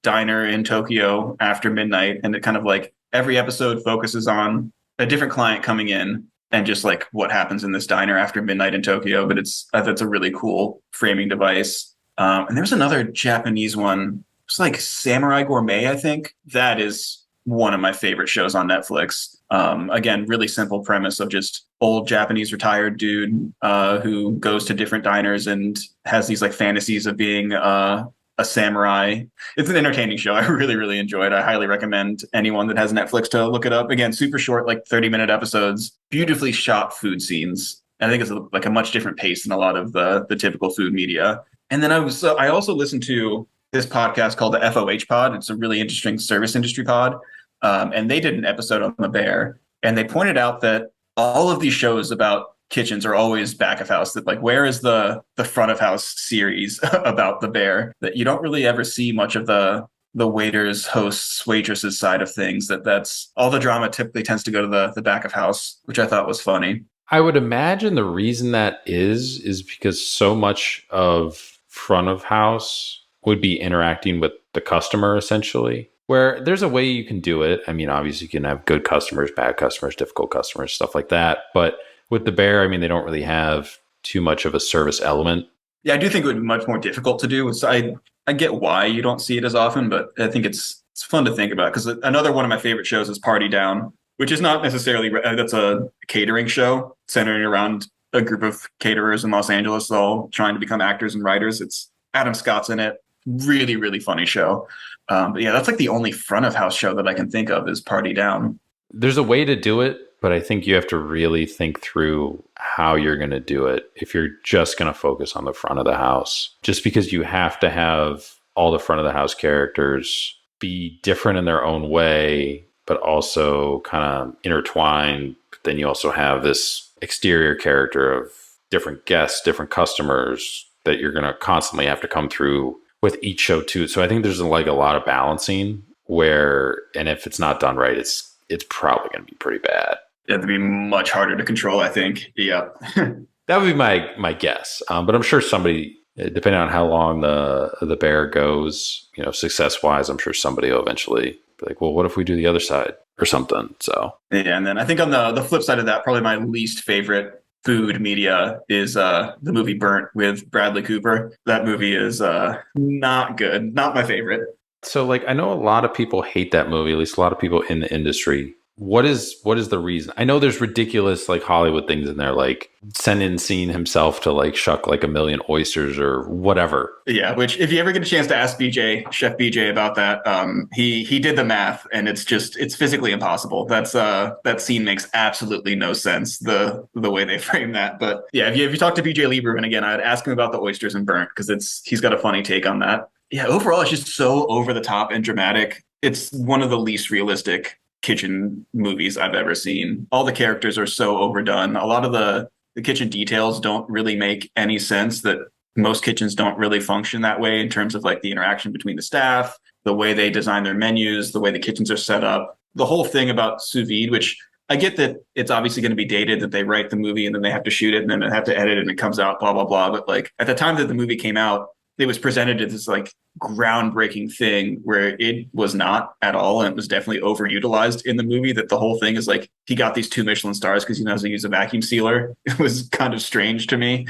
diner in Tokyo after midnight. And it kind of like every episode focuses on a different client coming in and just like what happens in this diner after midnight in Tokyo. But that's a really cool framing device. And there's another Japanese one. It's like Samurai Gourmet, I think. That is one of my favorite shows on Netflix. Again, really simple premise of just old Japanese retired dude who goes to different diners and has these like fantasies of being a samurai. It's an entertaining show. I really, really enjoy it. I highly recommend anyone that has Netflix to look it up. Again, super short, like 30-minute episodes, beautifully shot food scenes. I think it's like a much different pace than a lot of the typical food media. And then I also listened to this podcast called the FOH Pod. It's a really interesting service industry pod. And they did an episode on the bear. And they pointed out that all of these shows about kitchens are always back of house. That like, where is the front of house series about the bear? That you don't really ever see much of the waiters, hosts, waitresses side of things. That's all the drama typically tends to go to the back of house, which I thought was funny. I would imagine the reason that is because so much of front of house would be interacting with the customer essentially, where there's a way you can do it. I mean, obviously you can have good customers, bad customers, difficult customers, stuff like that. But with the bear, I mean, they don't really have too much of a service element. Yeah, I do think it would be much more difficult to do. So I get why you don't see it as often, but I think it's fun to think about because another one of my favorite shows is Party Down, which is not necessarily, that's a catering show centering around a group of caterers in Los Angeles, all trying to become actors and writers. It's Adam Scott's in it. Really, really funny show. But yeah, that's like the only front of house show that I can think of is Party Down. There's a way to do it, but I think you have to really think through how you're going to do it if you're just going to focus on the front of the house. Just because you have to have all the front of the house characters be different in their own way, but also kind of intertwined. But then you also have this exterior character of different guests, different customers that you're going to constantly have to come through with each show too. So I think there's like a lot of balancing where, and if it's not done right, it's probably going to be pretty bad. It'd be much harder to control, I think. Yeah. That would be my guess. But I'm sure somebody, depending on how long the bear goes, success wise, I'm sure somebody will eventually be like, well, what if we do the other side or something? So yeah. And then I think on the flip side of that, probably my least favorite food media is the movie Burnt with Bradley Cooper. That movie is not good. Not my favorite. So like, I know a lot of people hate that movie, at least a lot of people in the industry. What is the reason? I know there's ridiculous like Hollywood things in there, like seeing himself to like shuck like 1 million oysters or whatever. Yeah, which if you ever get a chance to ask Chef BJ about that, he did the math and it's physically impossible. That scene makes absolutely no sense, the way they frame that. But yeah, if you talk to BJ Lieberman again, I'd ask him about the oysters and Burnt because he's got a funny take on that. Yeah, overall it's just so over the top and dramatic. It's one of the least realistic kitchen movies I've ever seen. All the characters are so overdone. A lot of the kitchen details don't really make any sense, that most kitchens don't really function that way in terms of like the interaction between the staff, the way they design their menus, the way the kitchens are set up. The whole thing about sous vide, which I get that it's obviously going to be dated, that they write the movie and then they have to shoot it and then they have to edit it and it comes out, blah, blah, blah. But like at the time that the movie came out, it was presented as this like groundbreaking thing where it was not at all. And it was definitely overutilized in the movie, that the whole thing is like he got these 2 Michelin stars because he knows how to use a vacuum sealer. It was kind of strange to me.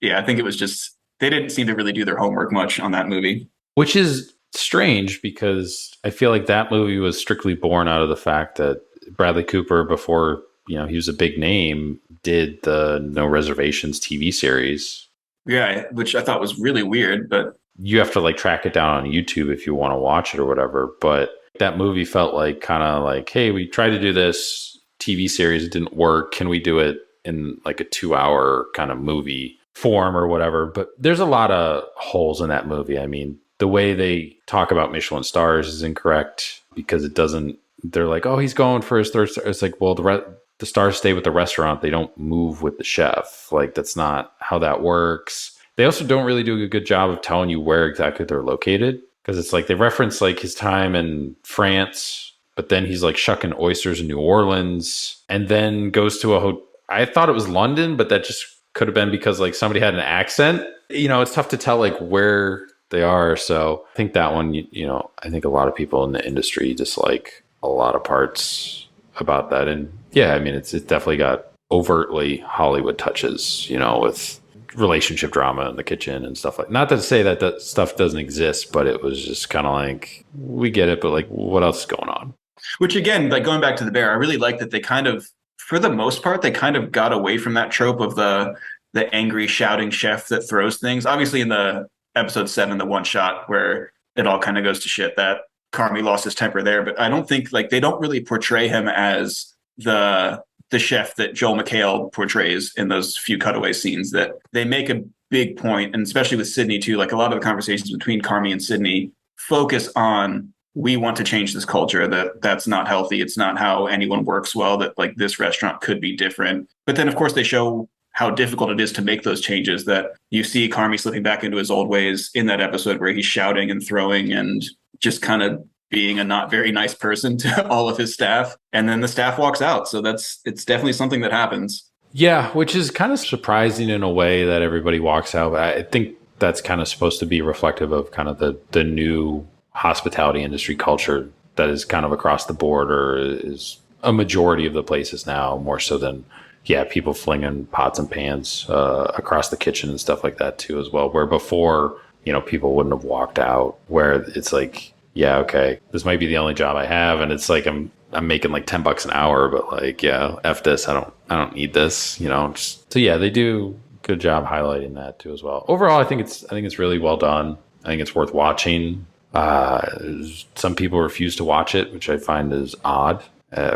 Yeah, I think it was just, they didn't seem to really do their homework much on that movie. Which is strange because I feel like that movie was strictly born out of the fact that Bradley Cooper, before he was a big name, did the No Reservations TV series. Yeah, which I thought was really weird, but you have to like track it down on YouTube if you want to watch it or whatever. But that movie felt like kind of like, hey, we tried to do this TV series, it didn't work. Can we do it in like a 2-hour kind of movie form or whatever? But there's a lot of holes in that movie. I mean, the way they talk about Michelin stars is incorrect because it doesn't. They're like, oh, he's going for his third star. It's like, well, the stars stay with the restaurant. They don't move with the chef. Like, that's not how that works. They also don't really do a good job of telling you where exactly they're located, because it's like they reference like his time in France, but then he's like shucking oysters in New Orleans and then goes to I thought it was London, but that just could have been because like somebody had an accent. It's tough to tell like where they are. So I think that one, I think a lot of people in the industry dislike a lot of parts about that. And yeah, I mean, it's definitely got overtly Hollywood touches, with relationship drama in the kitchen and stuff like. Not to say that that stuff doesn't exist, but it was just kind of like, we get it, but like, what else is going on? which again, like going back to the bear, I really like that they kind of, for the most part, they kind of got away from that trope of the angry shouting chef that throws things. Obviously, in the episode 7, the one shot where it all kind of goes to shit, that Carmy lost his temper there. But I don't think like they don't really portray him as the chef that Joel McHale portrays in those few cutaway scenes. That they make a big point, and especially with Sydney too. Like a lot of the conversations between Carmy and Sydney focus on, we want to change this culture, that's not healthy, it's not how anyone works well, that like this restaurant could be different. But then of course they show how difficult it is to make those changes, that you see Carmy slipping back into his old ways in that episode where he's shouting and throwing and just kind of being a not very nice person to all of his staff. And then the staff walks out. So it's definitely something that happens. Yeah, which is kind of surprising in a way that everybody walks out. But I think that's kind of supposed to be reflective of kind of the new hospitality industry culture that is kind of across the board, or is a majority of the places now, more so than people flinging pots and pans across the kitchen and stuff like that too as well. Where before, people wouldn't have walked out, where it's like, yeah, okay, this might be the only job I have, and it's like I'm making like $10 an hour, but like, yeah, F this, I don't need this, so yeah, they do a good job highlighting that too as well. Overall, I think it's really well done. I think it's worth watching. Some people refuse to watch it, which I find is odd.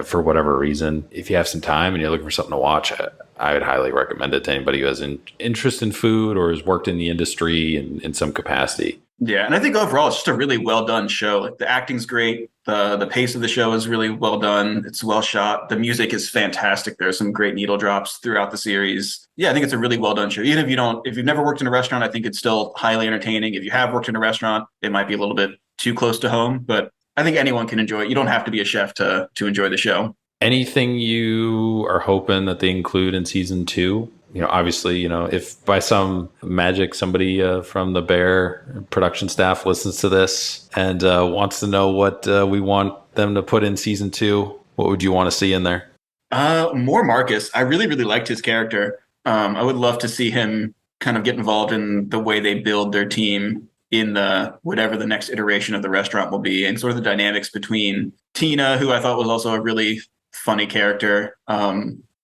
For whatever reason. If you have some time and you're looking for something to watch, I would highly recommend it to anybody who has an interest in food or has worked in the industry in some capacity. Yeah, and I think overall it's just a really well done show. Like the acting's great, the pace of the show is really well done. It's well shot. The music is fantastic. There's some great needle drops throughout the series. Yeah, I think it's a really well done show. Even if you've never worked in a restaurant, I think it's still highly entertaining. If you have worked in a restaurant, it might be a little bit too close to home, but I think anyone can enjoy it. You don't have to be a chef to enjoy the show. Anything you are hoping that they include in season 2? Obviously, if by some magic somebody from the Bear production staff listens to this and wants to know what we want them to put in season 2, what would you want to see in there? More Marcus. I really, really liked his character. I would love to see him kind of get involved in the way they build their team in the whatever the next iteration of the restaurant will be, and sort of the dynamics between Tina, who I thought was also a really funny character.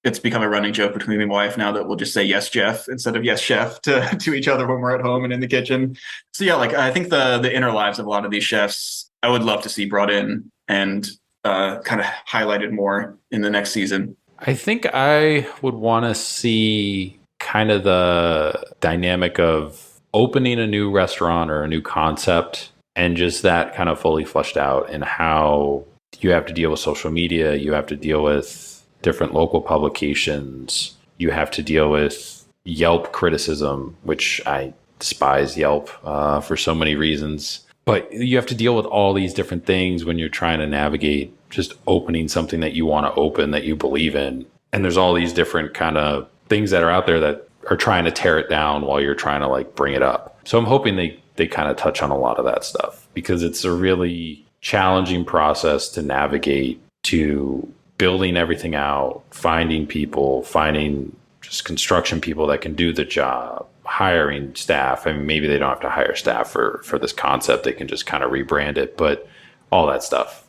It's become a running joke between me and my wife now that we'll just say yes, Jeff, instead of yes, chef to each other when we're at home and in the kitchen. So yeah, like I think the inner lives of a lot of these chefs, I would love to see brought in and kind of highlighted more in the next season. I think I would want to see kind of the dynamic of opening a new restaurant or a new concept, and just that kind of fully fleshed out, and how you have to deal with social media, you have to deal with different local publications, you have to deal with Yelp criticism, which I despise Yelp for so many reasons. But you have to deal with all these different things when you're trying to navigate just opening something that you want to open, that you believe in. And there's all these different kind of things that are out there that are trying to tear it down while you're trying to like bring it up. So I'm hoping they kind of touch on a lot of that stuff, because it's a really challenging process to navigate, to building everything out, finding people, finding just construction people that can do the job, hiring staff. I mean, maybe they don't have to hire staff for this concept. They can just kind of rebrand it, but all that stuff.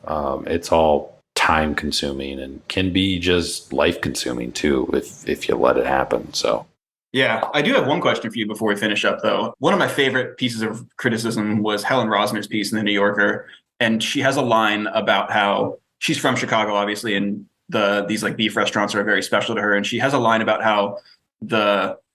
It's all time consuming and can be just life consuming too, if you let it happen. So. Yeah, I do have one question for you before we finish up, though. One of my favorite pieces of criticism was Helen Rosner's piece in the New Yorker, and she has a line about how she's from Chicago, obviously, and these like beef restaurants are very special to her. And she has a line about how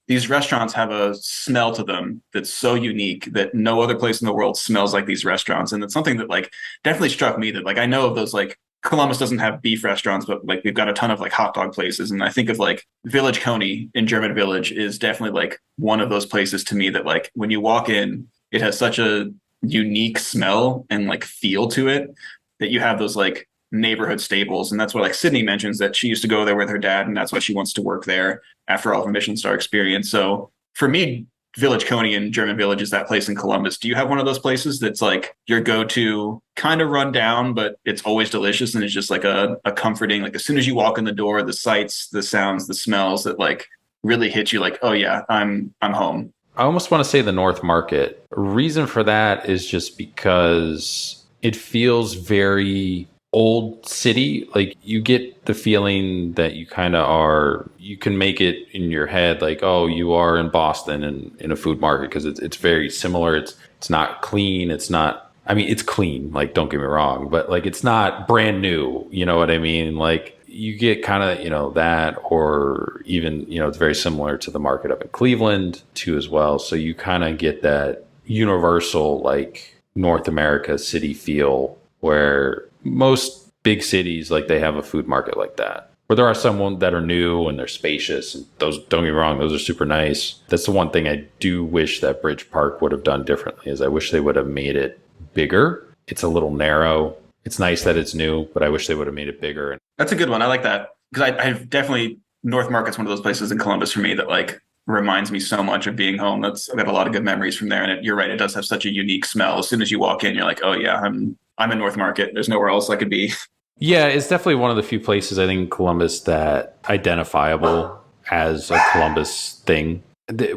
these restaurants have a smell to them that's so unique that no other place in the world smells like these restaurants. And it's something that like definitely struck me, that like I know of those, like Columbus doesn't have beef restaurants, but like we've got a ton of like hot dog places. And I think of like Village Coney in German Village is definitely like one of those places to me that like when you walk in, it has such a unique smell and like feel to it that you have those like neighborhood staples. And that's what like Sydney mentions, that she used to go there with her dad, and that's why she wants to work there after all of her Mission Star experience. So for me, Village Coney in German Village is that place in Columbus. Do you have one of those places that's like your go-to, kind of run down, but it's always delicious and it's just like a comforting, like as soon as you walk in the door, the sights, the sounds, the smells that like really hit you like, oh yeah, I'm home? I almost want to say the North Market. Reason for that is just because it feels very old city. Like you get the feeling that you kind of are, you can make it in your head like, oh, you are in Boston and in a food market, because it's very similar. It's not clean. It's not, I mean, it's clean, like don't get me wrong, but like it's not brand new. You know what I mean? Like you get kind of, that, or even, it's very similar to the market up in Cleveland too as well. So you kind of get that universal like North America city feel, where most big cities, like they have a food market like that, where there are some that are new and they're spacious, and those, don't get me wrong, those are super nice. That's the one thing I do wish that Bridge Park would have done differently, is I wish they would have made it bigger. It's a little narrow. It's nice that it's new, but I wish they would have made it bigger. That's a good one. I like that, because I've definitely, North Market's one of those places in Columbus for me that like reminds me so much of being home. I've got a lot of good memories from there. And you're right, it does have such a unique smell. As soon as you walk in, you're like, oh yeah, I'm in North Market. There's nowhere else I could be. Yeah, it's definitely one of the few places I think in Columbus that identifiable as a Columbus thing.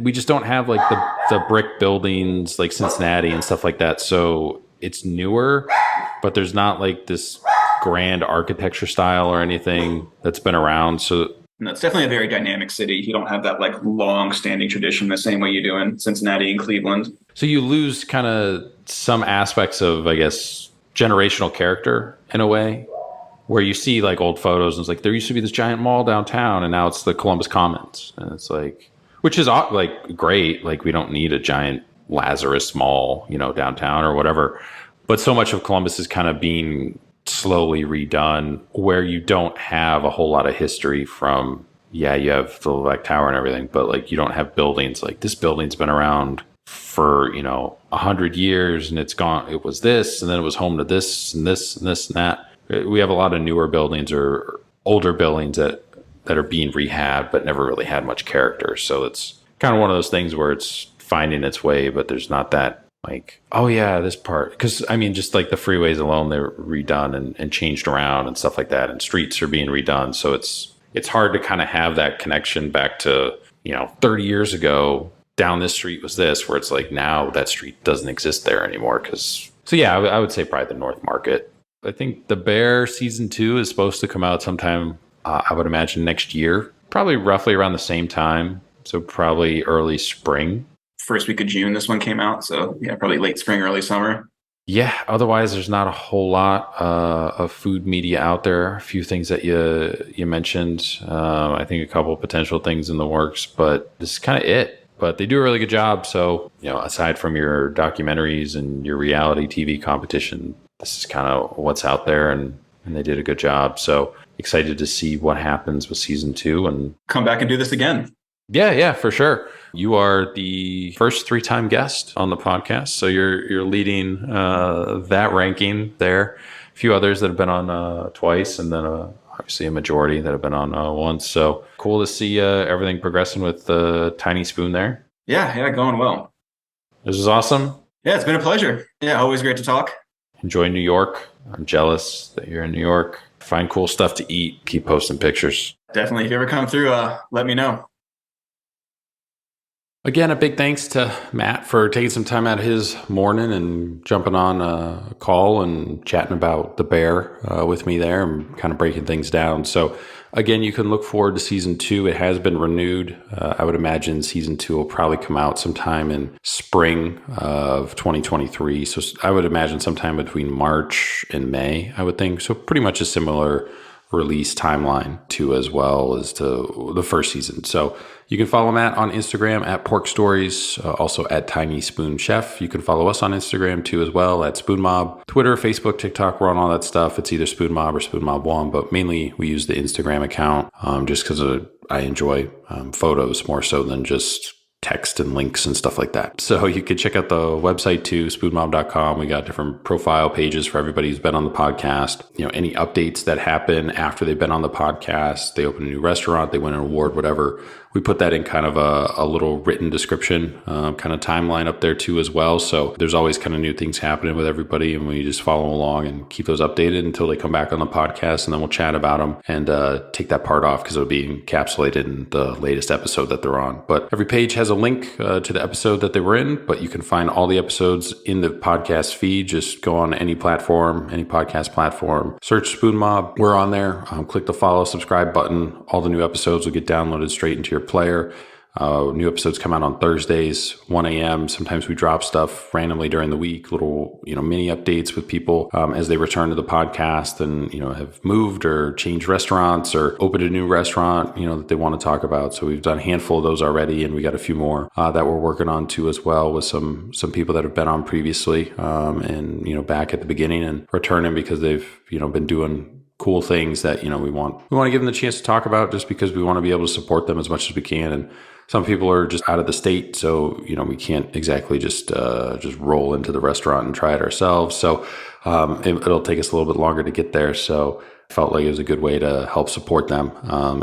We just don't have like the brick buildings like Cincinnati and stuff like that. So it's newer, but there's not like this grand architecture style or anything that's been around. So and it's definitely a very dynamic city. You don't have that like long standing tradition the same way you do in Cincinnati and Cleveland. So you lose kind of some aspects of, I guess, generational character in a way, where you see like old photos and it's like there used to be this giant mall downtown and now it's the Columbus Commons, and it's like, which is like great, like we don't need a giant Lazarus mall downtown or whatever, but so much of Columbus is kind of being slowly redone, where you don't have a whole lot of history from, you have the Levesque Tower and everything, but like you don't have buildings like this building's been around for 100 years and it was this, and then it was home to this and this and this and that. We have a lot of newer buildings or older buildings that are being rehabbed but never really had much character. So it's kind of one of those things where it's finding its way, but there's not that like, oh yeah, this part, because I mean, just like the freeways alone, they're redone and changed around and stuff like that, and streets are being redone. So it's hard to kind of have that connection back to 30 years ago. Down this street was this, where it's like now that street doesn't exist there anymore. So yeah, I would say probably the North Market. I think The Bear season 2 is supposed to come out sometime, I would imagine next year, probably roughly around the same time. So probably early spring. First week of June, this one came out. So yeah, probably late spring, early summer. Yeah. Otherwise, there's not a whole lot of food media out there. A few things that you mentioned. I think a couple potential things in the works, but this is kind of it. But they do a really good job. So, aside from your documentaries and your reality TV competition, this is kind of what's out there, and they did a good job. So excited to see what happens with season 2 and come back and do this again. Yeah, for sure. You are the first 3-time guest on the podcast, so you're leading that ranking there. few others that have been on twice, and then obviously a majority that have been on once. So cool to see everything progressing with Tiny Spoon there. Yeah, going well. This is awesome. Yeah, it's been a pleasure. Yeah, always great to talk. Enjoy New York. I'm jealous that you're in New York. Find cool stuff to eat. Keep posting pictures. Definitely. If you ever come through, let me know. Again, a big thanks to Matt for taking some time out of his morning and jumping on a call and chatting about the bear with me there and kind of breaking things down. So again, you can look forward to season 2. It has been renewed. I would imagine season 2 will probably come out sometime in spring of 2023. So I would imagine sometime between March and May, I would think. So pretty much a similar release timeline to as well as to the first season. So you can follow Matt on Instagram at Pork Stories, also at Tiny Spoon Chef. You can follow us on Instagram too as well at Spoon Mob. Twitter, Facebook, TikTok, we're on all that stuff. It's either Spoon Mob or Spoon Mob 1, but mainly we use the Instagram account just because I enjoy photos more so than just text and links and stuff like that. So you could check out the website too, spoonmob.com. We got different profile pages for everybody who's been on the podcast. Any updates that happen after they've been on the podcast, they open a new restaurant, they win an award, whatever. We put that in kind of a little written description, kind of timeline up there too as well. So there's always kind of new things happening with everybody, and we just follow along and keep those updated until they come back on the podcast, and then we'll chat about them and take that part off because it'll be encapsulated in the latest episode that they're on. But every page has a link to the episode that they were in, but you can find all the episodes in the podcast feed. Just go on any platform, any podcast platform, search Spoon Mob. We're on there. Click the follow, subscribe button. All the new episodes will get downloaded straight into your player. New episodes come out on Thursdays, 1 a.m. Sometimes we drop stuff randomly during the week, little, mini updates with people as they return to the podcast and, have moved or changed restaurants or opened a new restaurant, that they want to talk about. So we've done a handful of those already, and we got a few more that we're working on too as well with some people that have been on previously and, back at the beginning and returning because they've, been doing cool things that we want to give them the chance to talk about, just because we want to be able to support them as much as we can. And some people are just out of the state, so we can't exactly just roll into the restaurant and try it ourselves. So it'll take us a little bit longer to get there. So I felt like it was a good way to help support them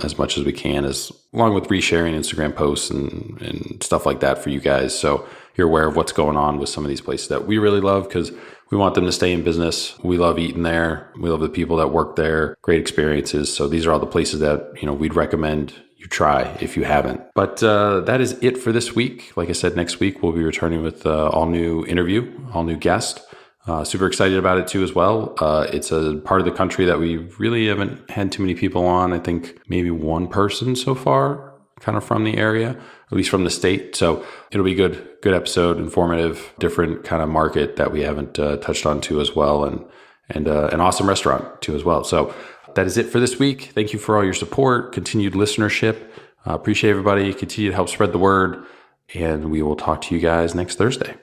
as much as we can, along with resharing Instagram posts and stuff like that for you guys. So you're aware of what's going on with some of these places that we really love, because we want them to stay in business. We love eating there. We love the people that work there. Great experiences. So these are all the places that, we'd recommend you try if you haven't. But that is it for this week. Like I said, next week we'll be returning with all new interview, all new guest. Super excited about it too as well. It's a part of the country that we really haven't had too many people on. I think maybe one person so far kind of from the area, at least from the state. So it'll be good episode, informative, different kind of market that we haven't touched on too as well, and an awesome restaurant too as well. So that is it for this week. Thank you for all your support, continued listenership. Appreciate everybody. Continue to help spread the word, and we will talk to you guys next Thursday.